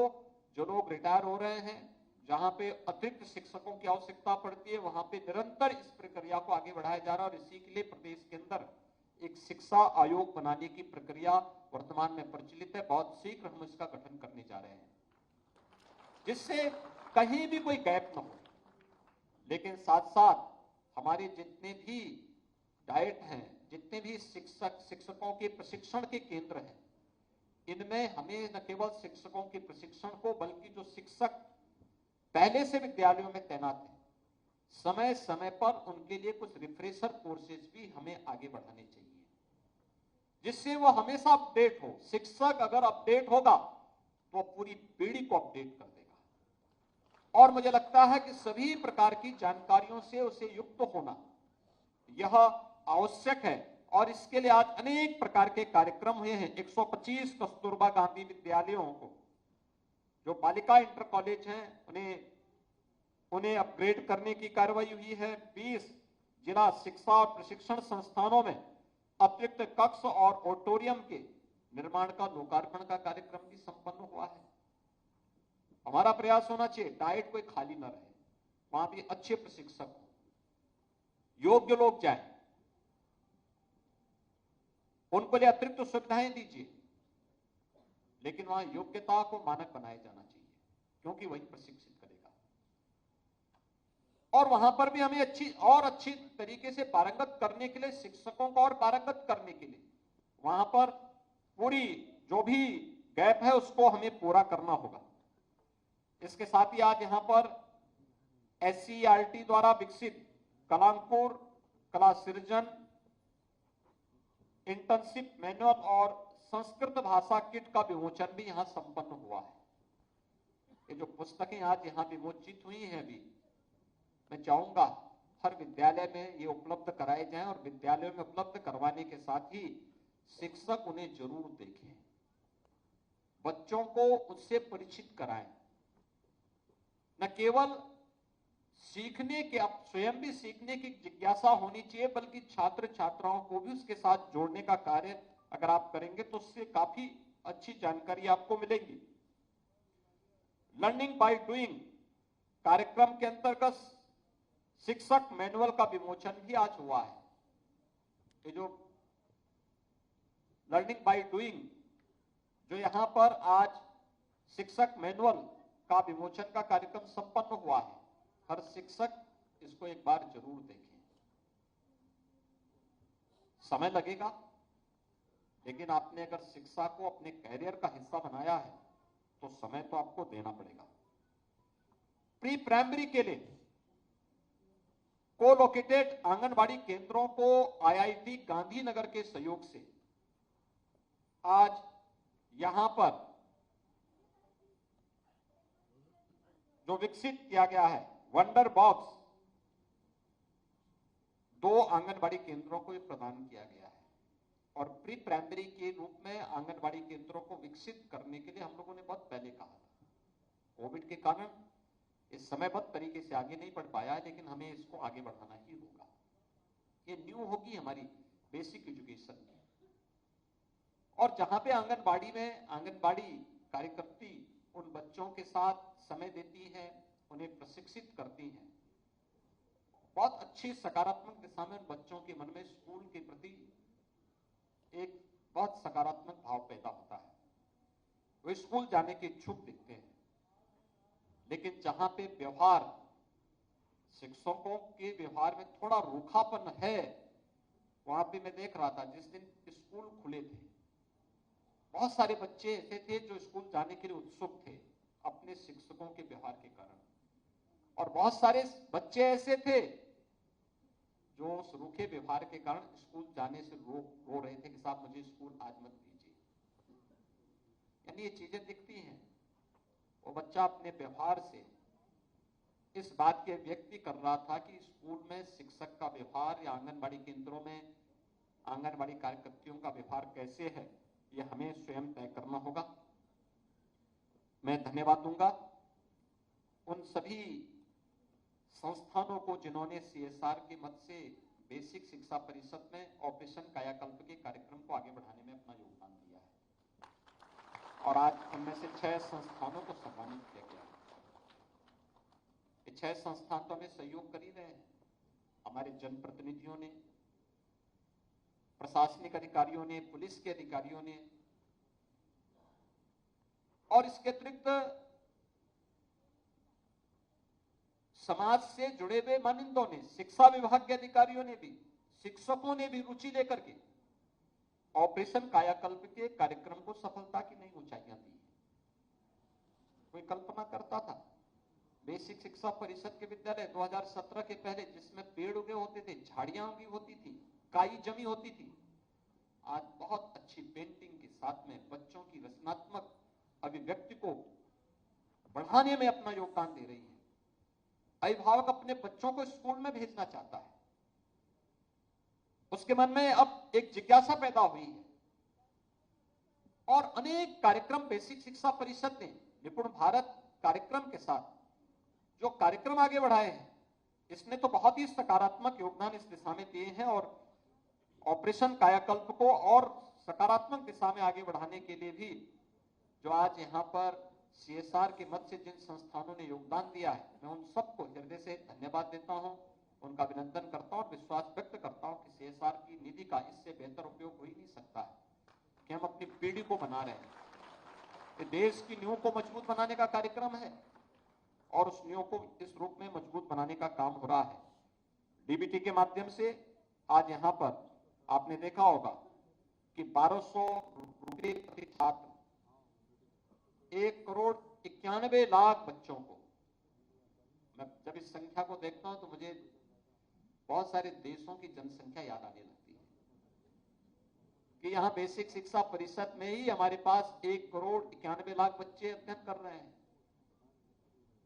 जो लोग रिटायर हो रहे हैं, जहां पे अतिरिक्त शिक्षकों की आवश्यकता पड़ती है, वहां पे निरंतर इस प्रक्रिया को आगे बढ़ाया जा रहा है। और इसी के लिए प्रदेश के अंदर एक शिक्षा आयोग बनाने की प्रक्रिया वर्तमान में प्रचलित है। बहुत शीघ्र हम इसका गठन करने जा रहे हैं, जिससे कहीं भी कोई गैप न हो। लेकिन साथ साथ हमारे जितने भी डाइट हैं, जितने भी शिक्षकों के प्रशिक्षण के केंद्र हैं, इनमें हमें न केवल शिक्षकों के प्रशिक्षण को, बल्कि जो शिक्षक पहले से विद्यालयों में तैनात हैं, समय समय पर उनके लिए कुछ रिफ्रेशर कोर्सेज भी हमें आगे बढ़ाने चाहिए, जिससे वो हमेशा अपडेट हो। शिक्षक अगर अपडेट होगा तो पूरी पीढ़ी को अपडेट कर देगा। और मुझे लगता है कि सभी प्रकार की जानकारियों से उसे युक्त होना यह आवश्यक है। और इसके लिए आज अनेक प्रकार के कार्यक्रम हुए हैं। 125 कस्तूरबा गांधी विद्यालयों को, जो बालिका इंटर कॉलेज हैं, उन्हें अपग्रेड करने की कार्रवाई हुई है। 20 जिला शिक्षा और प्रशिक्षण संस्थानों में अतिरिक्त कक्ष और ऑडिटोरियम के निर्माण का लोकार्पण का कार्यक्रम भी संपन्न हुआ है। हमारा प्रयास होना चाहिए डाइट कोई खाली न रहे, वहां भी अच्छे प्रशिक्षक हो, योग्य लोग जाएं, उनको लिए अतिरिक्त सुविधाएं दीजिए, लेकिन वहां योग्यता को मानक बनाया जाना चाहिए, क्योंकि वही प्रशिक्षित करेगा। और वहां पर भी हमें अच्छी तरीके से पारंगत करने के लिए, शिक्षकों को और पारंगत करने के लिए वहां पर पूरी जो भी गैप है उसको हमें पूरा करना होगा। इसके साथ ही आज यहां पर SCERT द्वारा विकसित कलांकुर, कला सृजन, इंटर्नशिप मैनुअल और संस्कृत भाषा किट का विमोचन भी यहां संपन्न हुआ है। ये जो पुस्तकें आज यहां विमोचित हुई हैं, अभी मैं चाहूंगा हर विद्यालय में ये उपलब्ध कराए जाएं, और विद्यालयों में उपलब्ध करवाने के साथ ही शिक्षक उन्हें जरूर देखें, बच्चों को उससे परिचित कराएं। न केवल सीखने के, अब स्वयं भी सीखने की जिज्ञासा होनी चाहिए, बल्कि छात्र छात्राओं को भी उसके साथ जोड़ने का कार्य अगर आप करेंगे तो उससे काफी अच्छी जानकारी आपको मिलेगी। लर्निंग बाय डूइंग कार्यक्रम के अंतर्गत शिक्षक मैनुअल का विमोचन भी आज हुआ है। ये जो लर्निंग बाय डूइंग, जो यहां पर आज शिक्षक मैनुअल का विमोचन का कार्यक्रम संपन्न हुआ है, हर शिक्षक इसको एक बार जरूर देखें। समय लगेगा, लेकिन आपने अगर शिक्षा को अपने कैरियर का हिस्सा बनाया है तो समय तो आपको देना पड़ेगा। प्री प्राइमरी के लिए कोलोकेटेड आंगनबाड़ी केंद्रों को IIT गांधीनगर के सहयोग से आज यहां पर जो विकसित किया गया है वंडर बॉक्स, 2 आंगनबाड़ी केंद्रों को प्रदान किया गया है। और प्री प्राइमरी के रूप में आंगनबाड़ी केंद्रों को विकसित करने के लिए हम लोगों ने बहुत पहले कहा था। कोविड के कारण इस समयबद्ध तरीके से आगे नहीं बढ़ पाया है, लेकिन हमें इसको आगे बढ़ाना ही होगा। ये न्यू होगी हमारी बेसिक एजुकेशन में। और जहां पे आंगनबाड़ी में आंगनबाड़ी कार्यकर्ती उन बच्चों के साथ समय देती है, उन्हें प्रशिक्षित करती हैं, बहुत अच्छी सकारात्मक दिशा में उन बच्चों के मन में स्कूल के प्रति एक बहुत सकारात्मक भाव पैदा होता है। वे स्कूल जाने के इच्छुक दिखते हैं। लेकिन जहां पे व्यवहार, शिक्षकों के व्यवहार में थोड़ा रूखापन है, वहां पे मैं देख रहा था जिस दिन स्कूल खुले थे, बहुत सारे बच्चे ऐसे थे जो स्कूल जाने के लिए उत्सुक थे अपने शिक्षकों के व्यवहार के कारण, और बहुत सारे बच्चे ऐसे थे जो उस रूखे व्यवहार के कारण स्कूल जाने से रो रहे थे कि साहब मुझे स्कूल आज मत दीजिए। यानी ये चीजें दिखती हैं। वो बच्चा अपने व्यवहार से इस बात की अभिव्यक्ति कर रहा था कि स्कूल में शिक्षक का व्यवहार या आंगनबाड़ी केंद्रों में आंगनबाड़ी कार्यकर्तियों का व्यवहार कैसे है, यह हमें स्वयं तय करना होगा। मैं धन्यवाद दूंगा उन सभी संस्थानों को जिन्होंने सीएसआर के मद से बेसिक शिक्षा परिषद में ऑपरेशन कायाकल्प के कार्यक्रम को आगे बढ़ाने में अपना योगदान दिया है और आज उनमें से 6 संस्थानों को सम्मानित किया गया है। ये 6 संस्थान तो हमें सहयोग कर ही रहे हैं, हमारे जनप्रतिनिधियों ने, प्रशासनिक अधिकारियों ने, पुलिस के अधिकारियों ने, और इसके अतिरिक्त समाज से जुड़े हुए मानिंदों ने, शिक्षा विभाग के अधिकारियों ने भी, शिक्षकों ने भी रुचि लेकर के ऑपरेशन कायाकल्प के कार्यक्रम को सफलता की नई ऊंचाइयां दी। कोई कल्पना करता था बेसिक शिक्षा परिषद के विद्यालय 2017 के पहले जिसमें पेड़ उगे होते थे, झाड़ियां उगी होती थी, काई जमी होती थी, आज बहुत अच्छी पेंटिंग के साथ में बच्चों की रचनात्मक अभिव्यक्ति को बढ़ाने में अपना योगदान दे रही है। अभिभावक अपने बच्चों को स्कूल में भेजना चाहता है, उसके मन में अब एक जिज्ञासा पैदा हुई है और अनेक कार्यक्रम बेसिक शिक्षा परिषद ने निपुण भारत कार्यक्रम के साथ जो कार्यक्रम आगे बढ़ाए हैं, इसने तो बहुत ही सकारात्मक योगदान इस दिशा में दिए हैं और ऑपरेशन कायाकल्प को और सकारात्मक दिशा में आगे बढ़ाने के लिए भी जो आज यहाँ पर सीएसआर के मद से जिन संस्थानों ने योगदान दिया है, मैं उन सबको हृदय से धन्यवाद देता हूं, उनका अभिनंदन करता हूं और विश्वास व्यक्त करता हूं कि सीएसआर की निधि का इससे बेहतर उपयोग हो ही नहीं सकता है कि हम अपनी पीढ़ी को बना रहे हैं। ये देश की नींव को मजबूत बनाने का कार्यक्रम है और उस नींव को इस रूप में मजबूत बनाने का काम हो रहा है। डीबीटी के माध्यम से आज यहाँ पर आपने देखा होगा कि 1200 रुपये प्रति छात्र 1,91,00,000 बच्चों को, मैं जब इस संख्या को देखता हूं तो मुझे बहुत सारे देशों की जनसंख्या याद आने लगती है कि यहाँ बेसिक शिक्षा परिषद में ही हमारे पास 1,91,00,000 बच्चे अध्ययन कर रहे हैं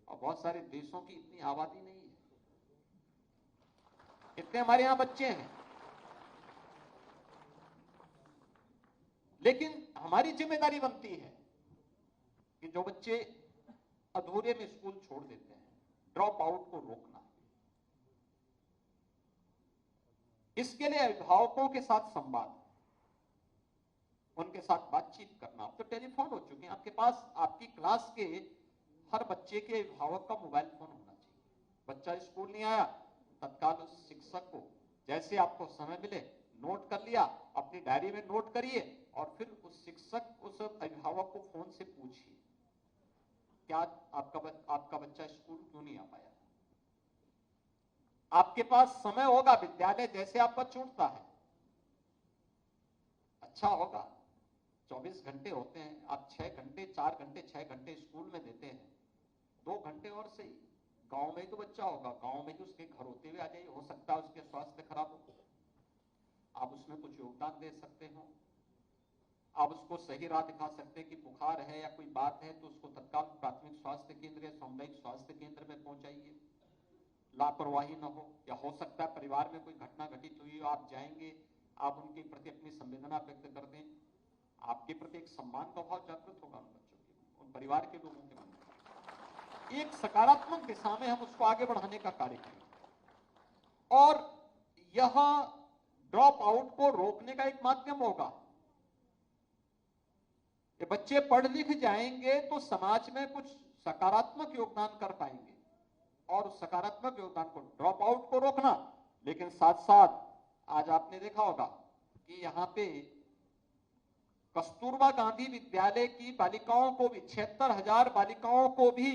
और बहुत सारे देशों की इतनी आबादी नहीं है, इतने हमारे यहाँ बच्चे हैं। लेकिन हमारी जिम्मेदारी बनती है कि जो बच्चे अधूरे में स्कूल छोड़ देते हैं, ड्रॉप आउट को रोकना। इसके लिए अभिभावकों के साथ संवाद, उनके साथ बातचीत करना। अब तो टेलीफोन हो चुके हैं, आपके पास आपकी क्लास के हर बच्चे के अभिभावक का मोबाइल फोन होना चाहिए। बच्चा स्कूल नहीं आया, तत्काल उस शिक्षक को जैसे आपको समय मिले नोट कर लिया, अपनी डायरी में नोट करिए और फिर उस शिक्षक उस अभिभावक को फोन से पूछिए क्या आपका बच्चा स्कूल क्यों नहीं आ पाया। आपके पास समय होगा, विद्यालय जैसे आपका छूटता है, अच्छा होगा 24 घंटे होते हैं, आप 6 घंटे 4 घंटे 6 घंटे स्कूल में देते हैं, 2 घंटे और सही गांव में ही तो बच्चा होगा, गांव में ही उसके घर होते हुए आ जाइए, हो सकता है उसके स्वास्थ्य खराब हो, आप उसमें कुछ योगदान दे सकते हो, आप उसको सही राह दिखा सकते हैं कि बुखार है या कोई बात है तो उसको तत्काल प्राथमिक स्वास्थ्य केंद्र या सामुदायिक स्वास्थ्य केंद्र में पहुंचाइए, लापरवाही न हो। या हो सकता है परिवार में कोई घटना घटित हुई हो, आप जाएंगे, आप उनके प्रति अपनी संवेदना व्यक्त कर दें, आपके प्रति एक सम्मान का भाव जागृत होगा उन बच्चों के, उन परिवार के लोगों के मन में। एक सकारात्मक दिशा में हम उसको आगे बढ़ाने का कार्य करें और यह ड्रॉप आउट को रोकने का एक माध्यम होगा। ये बच्चे पढ़ लिख जाएंगे तो समाज में कुछ सकारात्मक योगदान कर पाएंगे और उस सकारात्मक योगदान को, ड्रॉप आउट को रोकना। लेकिन साथ साथ आज आपने देखा होगा कि यहाँ पे कस्तूरबा गांधी विद्यालय की बालिकाओं को भी 76,000 बालिकाओं को भी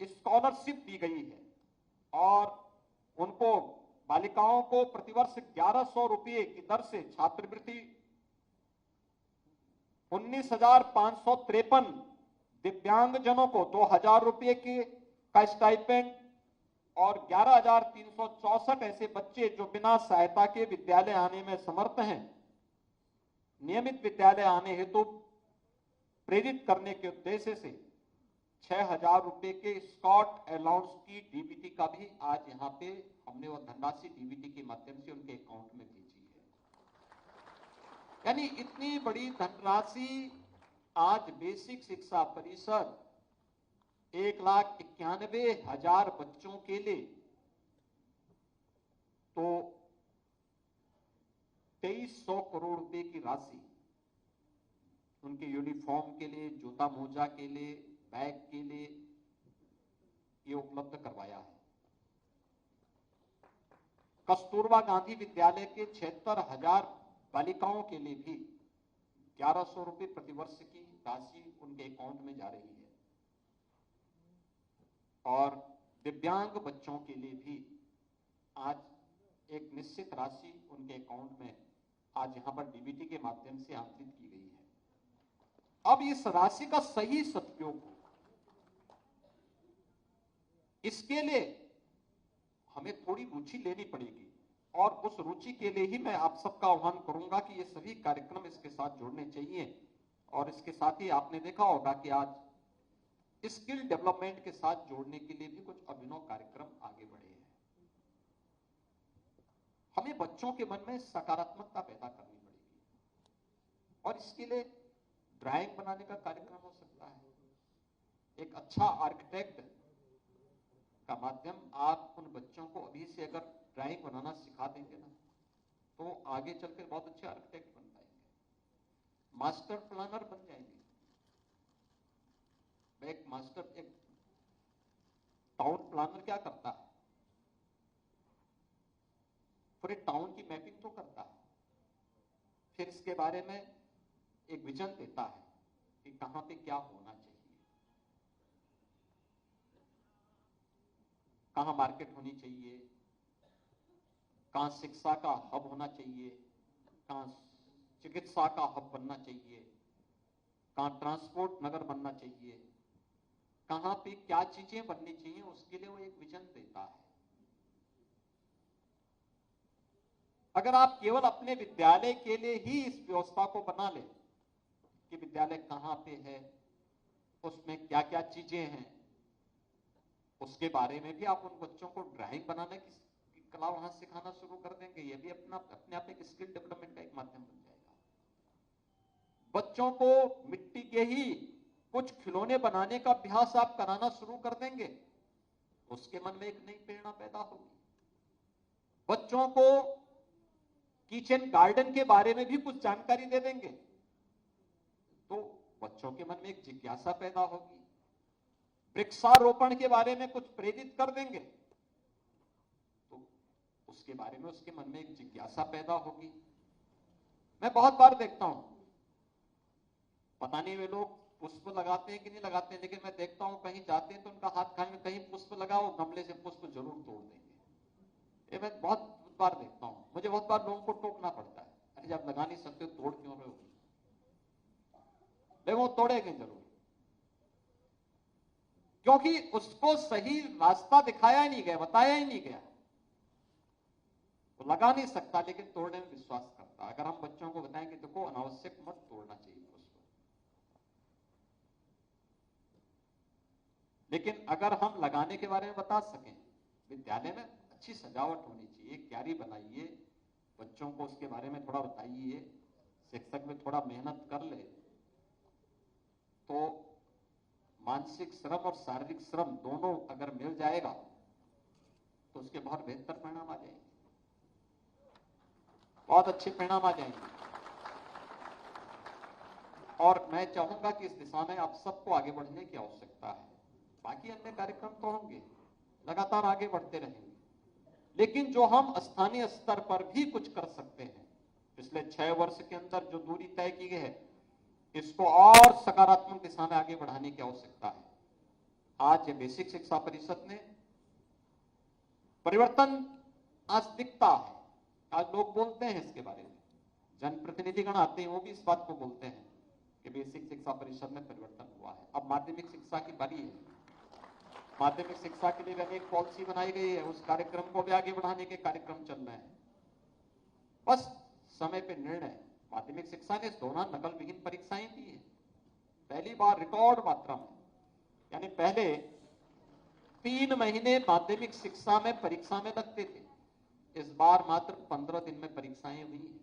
स्कॉलरशिप दी गई है और उनको बालिकाओं को प्रतिवर्ष 1,100 रुपये की दर से छात्रवृत्ति, 19,553 दिव्यांगजनों को 2,000 रुपये का स्टाइपेंड और 11,364 ऐसे बच्चे जो बिना सहायता के विद्यालय आने में समर्थ हैं, नियमित विद्यालय आने हेतु प्रेरित करने के उद्देश्य से 6,000 रुपए के स्कॉट अलाउंस की डीबीटी का भी आज यहाँ पे हमने वो धनराशि डीबीटी के माध्यम से उनके अकाउंट में भेजी है। यानी इतनी बड़ी धनराशि आज बेसिक शिक्षा परिषद 1,91,000 बच्चों के लिए तो 2300 करोड़ रुपए की राशि उनके यूनिफॉर्म के लिए, जूता मोजा के लिए, बैग के लिए ये उपलब्ध करवाया है। कस्तूरबा गांधी विद्यालय के 76,000 बालिकाओं के लिए भी 1,100 रुपए प्रतिवर्ष की राशि उनके अकाउंट में जा रही है और दिव्यांग बच्चों के लिए भी आज एक निश्चित राशि उनके अकाउंट में आज यहां पर डीबीटी के माध्यम से आंतरित की गई है। अब इस राशि का सही सदुपयोग हो, इसके लिए हमें थोड़ी रुचि लेनी पड़ेगी और उस रुचि के लिए ही मैं आप सबका आह्वान करूंगा कि ये सभी कार्यक्रम इसके साथ जोड़ने चाहिए। और इसके साथ ही आपने देखा होगा कि आज स्किल डेवलपमेंट के साथ जोड़ने के लिए भी कुछ अभिनव कार्यक्रम आगे बढ़े हैं। हमें बच्चों के मन में सकारात्मकता पैदा करनी पड़ेगी और इसके लिए ड्राइंग बनाने का कार्यक्रम हो सकता है। एक अच्छा आर्किटेक्ट का माध्यम आप उन बच्चों को अभी से अगर ड्राइंग बनाना सिखा देंगे ना तो आगे चलकर बहुत अच्छे आर्किटेक्ट बन पाएंगे, मास्टर प्लानर बन जाएंगे। एक टाउन प्लानर क्या करता है? पूरे टाउन की मैपिंग तो करता है, फिर इसके बारे में एक विजन देता है कि कहां पे क्या होना चाहिए, कहां मार्केट होनी चाहिए, कहां शिक्षा का हब होना चाहिए, कहां चिकित्सा का हब बनना चाहिए, कहां ट्रांसपोर्ट नगर बनना चाहिए, कहां पे क्या चीजें बननी चाहिए, उसके लिए वो एक विजन देता है। अगर आप केवल अपने विद्यालय के लिए ही इस व्यवस्था को बना लें कि विद्यालय कहां पे है, उसमें क्या क्या चीजें हैं, उसके बारे में भी आप उन बच्चों को ड्राइंग बनाने की कला वहां सिखाना शुरू कर देंगे, ये भी अपने आप एक स्किल डेवलपमेंट का एक माध्यम बन जाएगा। बच्चों को मिट्टी के ही कुछ खिलौने बनाने का अभ्यास आप कराना शुरू कर देंगे, उसके मन में एक नई प्रेरणा पैदा होगी। बच्चों को किचन गार्डन के बारे में भी कुछ जानकारी दे देंगे तो बच्चों के मन में एक जिज्ञासा पैदा होगी। वृक्षारोपण के बारे में कुछ प्रेरित कर देंगे तो उसके बारे में उसके मन में एक जिज्ञासा पैदा होगी। मैं बहुत बार देखता हूं, पता नहीं वे लोग पुष्प लगाते हैं कि नहीं लगाते हैं, लेकिन मैं देखता हूं कहीं जाते हैं तो उनका हाथ खाने में कहीं पुष्प लगाओ, गमले से पुष्प जरूर तोड़ देंगे। ये मैं बहुत बार देखता हूं, मुझे बहुत बार लोगों को टोकना पड़ता है, अरे जब लगा नहीं सकते तोड़ क्यों रहे हो, लेकिन वो तोड़ेंगे जरूर, क्योंकि उसको सही रास्ता दिखाया ही नहीं गया, बताया ही नहीं गया। वो लगा नहीं सकता लेकिन तोड़ने में विश्वास करता। अगर हम बच्चों को बताएं कि देखो अनावश्यक मत तोड़ना चाहिए पुष्प, लेकिन अगर हम लगाने के बारे में बता सकें, विद्यालय में अच्छी सजावट होनी चाहिए, क्यारी बनाइए, बच्चों को उसके बारे में थोड़ा बताइए, शिक्षक में थोड़ा मेहनत कर ले तो मानसिक श्रम और शारीरिक श्रम दोनों अगर मिल जाएगा तो उसके बहुत बेहतर परिणाम आ जाएंगे, बहुत अच्छे परिणाम आ जाएंगे। और मैं चाहूंगा कि इस दिशा में आप सबको आगे बढ़ने की आवश्यकता है। बाकी अन्य कार्यक्रम तो होंगे, लगातार आगे बढ़ते रहेंगे, लेकिन जो हम स्थानीय स्तर पर भी कुछ कर सकते हैं, पिछले 6 वर्ष के अंदर जो दूरी तय की गई है, इसको और सकारात्मक दिशा में आगे बढ़ाने की आवश्यकता है। आज ये बेसिक शिक्षा परिषद ने परिवर्तन आज दिखता है, आज लोग बोलते हैं इसके बारे में, जनप्रतिनिधिगण आते हैं वो भी इस बात को बोलते हैं कि बेसिक शिक्षा परिषद में परिवर्तन हुआ है। अब माध्यमिक शिक्षा की बारी है, माध्यमिक शिक्षा के लिए अनेक पॉलिसी बनाई गई है, उस कार्यक्रम को भी आगे बढ़ाने के कार्यक्रम चल रहे हैं। बस समय पे निर्णय। माध्यमिक शिक्षा ने इस दौरान नकल विहीन परीक्षाएं दी है, पहली बार रिकॉर्ड मात्रा में यानी पहले 3 महीने माध्यमिक शिक्षा में परीक्षा में लगते थे, इस बार मात्र 15 दिन में परीक्षाएं हुई हैं।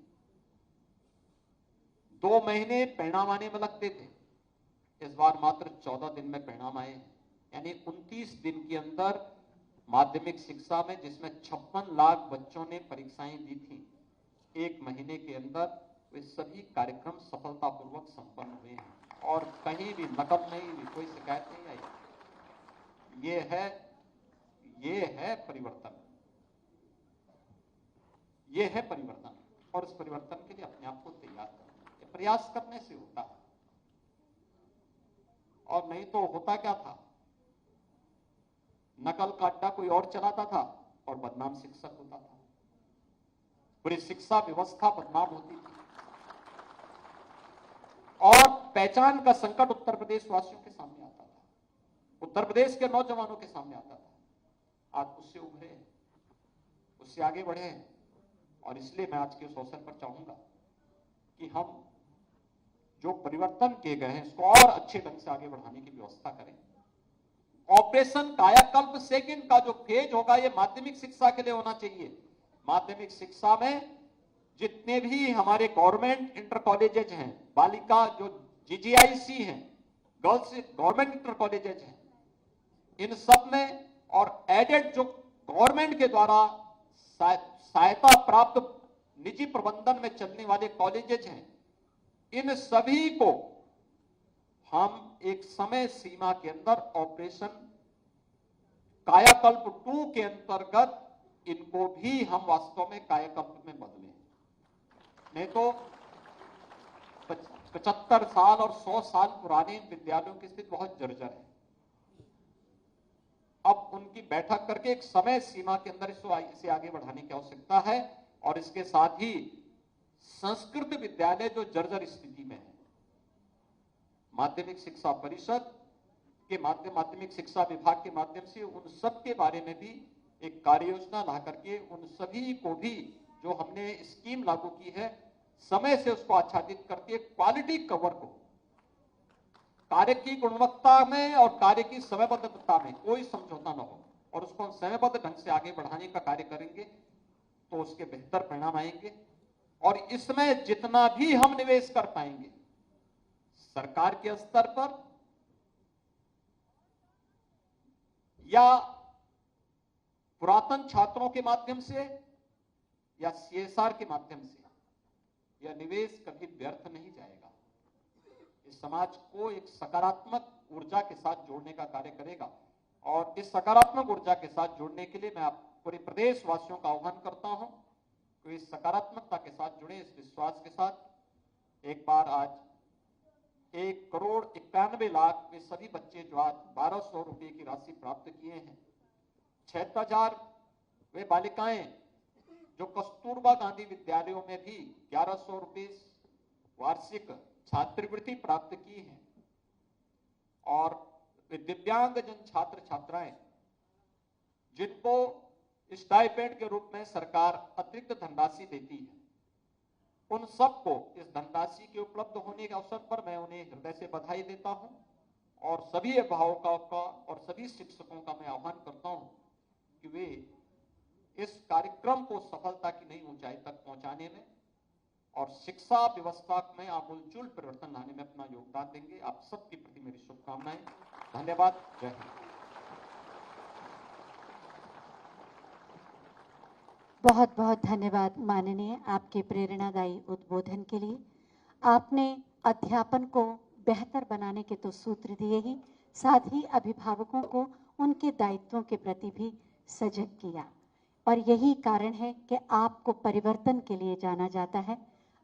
2 महीने परिणाम आने में लगते थे, इस बार मात्र 14 दिन में परिणाम आए हैं। यानी 29 दिन के अंदर माध्यमिक शिक्षा में, जिसमें 56 लाख बच्चों ने परीक्षाएं दी थी, 1 महीने के अंदर वे सभी कार्यक्रम सफलतापूर्वक संपन्न हुए हैं और कहीं भी नकल नहीं हुई, कोई शिकायत नहीं आई। ये है परिवर्तन, ये है परिवर्तन। और इस परिवर्तन के लिए अपने आप को तैयार करना, ये प्रयास करने से होता है। और नहीं तो होता क्या था, नकल का अड्डा कोई और चलाता था और बदनाम शिक्षक होता था, पूरी शिक्षा व्यवस्था बदनाम होती थी और पहचान का संकट उत्तर प्रदेश वासियों के सामने आता था, उत्तर प्रदेश के नौजवानों के सामने आता था। आज उससे उभरे हैं, उससे आगे बढ़े हैं। और इसलिए मैं आज के इस अवसर पर चाहूंगा कि हम जो परिवर्तन किए गए हैं इसको और अच्छे ढंग से आगे बढ़ाने की व्यवस्था करें। ऑपरेशन कायाकल्प सेकंड का जो फेज होगा, ये माध्यमिक शिक्षा के लिए होना चाहिए। माध्यमिक शिक्षा में जितने भी हमारे गवर्नमेंट इंटर कॉलेजेज हैं, बालिका जो GGIC हैं, गर्ल्स गवर्नमेंट इंटर कॉलेजेज हैं, इन सब में और एडेड जो गवर्नमेंट के द्वारा सहायता प्राप्त निजी प्रबंधन में चलने वाले कॉलेजेज हैं, इन सभी को हम एक समय सीमा के अंदर ऑपरेशन कायाकल्प 2 के अंतर्गत इनको भी हम वास्तव में कायाकल्प में बदलें। नहीं तो 75 साल और 100 साल पुराने विद्यालयों की स्थिति बहुत जर्जर है। अब उनकी बैठक करके एक समय सीमा के अंदर इसे आगे बढ़ाने की आवश्यकता है। और इसके साथ ही संस्कृत विद्यालय जो जर्जर स्थिति में है, माध्यमिक शिक्षा परिषद के माध्यमिक शिक्षा विभाग के माध्यम से उन सब के बारे में भी एक कार्य योजना ला करके उन सभी को भी जो हमने स्कीम लागू की है, समय से उसको आच्छादित करके क्वालिटी कवर को, कार्य की गुणवत्ता में और कार्य की समयबद्धता में कोई समझौता न हो और उसको समयबद्ध ढंग से आगे बढ़ाने का कार्य करेंगे तो उसके बेहतर परिणाम आएंगे। और इसमें जितना भी हम निवेश कर पाएंगे सरकार के स्तर पर या पुरातन छात्रों के माध्यम से या CSR के माध्यम से, यह निवेश कभी व्यर्थ नहीं जाएगा। इस समाज को एक सकारात्मक ऊर्जा के साथ जोड़ने का कार्य करेगा। और इस सकारात्मक ऊर्जा के साथ जोड़ने के लिए मैं पूरे प्रदेश वासियों का आह्वान करता हूं कि इस सकारात्मकता के साथ जुड़े, इस विश्वास के साथ। एक बार आज 1,91,00,000 में सभी बच्चे जो आज 1200 रुपए की राशि प्राप्त किए हैं, 76,000 वे बालिकाएं जो कस्तूरबा गांधी विद्यालयों में भी 1100 रुपए वार्षिक छात्रवृत्ति प्राप्त की है, और दिव्यांगजन छात्र छात्राएं जिनको स्टाइपेंड के रूप में सरकार अतिरिक्त धनराशि देती है, उन सबको इस धनराशि के उपलब्ध होने के अवसर पर मैं उन्हें हृदय से बधाई देता हूं। और सभी अभिभावकों का और सभी शिक्षकों का मैं आह्वान करता हूं कि वे इस कार्यक्रम को सफलता की नई ऊंचाई तक पहुंचाने में और शिक्षा व्यवस्था में आमूलचूल परिवर्तन लाने में अपना योगदान देंगे। आप सबके प्रति मेरी शुभकामनाएं। धन्यवाद। जय हिंद। बहुत बहुत धन्यवाद माननीय, आपके प्रेरणादायी उद्बोधन के लिए। आपने अध्यापन को बेहतर बनाने के तो सूत्र दिए ही, साथ ही अभिभावकों को उनके दायित्वों के प्रति भी सजग किया। और यही कारण है कि आपको परिवर्तन के लिए जाना जाता है,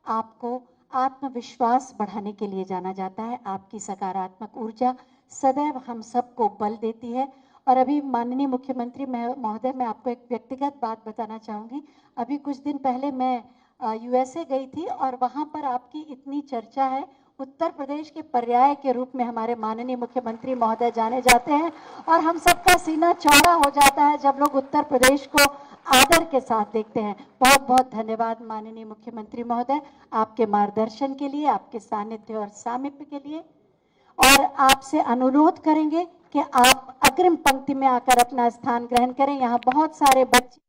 आपको आत्मविश्वास बढ़ाने के लिए जाना जाता है। आपकी सकारात्मक ऊर्जा सदैव हम सबको बल देती है। और अभी माननीय मुख्यमंत्री महोदय, मैं आपको एक व्यक्तिगत बात बताना चाहूँगी। अभी कुछ दिन पहले मैं USA गई थी और वहाँ पर आपकी इतनी चर्चा है। उत्तर प्रदेश के पर्याय के रूप में हमारे माननीय मुख्यमंत्री महोदय जाने जाते हैं और हम सबका सीना चौड़ा हो जाता है जब लोग उत्तर प्रदेश को आदर के साथ देखते हैं। बहुत बहुत धन्यवाद माननीय मुख्यमंत्री महोदय, आपके मार्गदर्शन के लिए, आपके सानिध्य और सामीप्य के लिए। और आपसे अनुरोध करेंगे कि आप अग्रिम पंक्ति में आकर अपना स्थान ग्रहण करें। यहाँ बहुत सारे बच्चे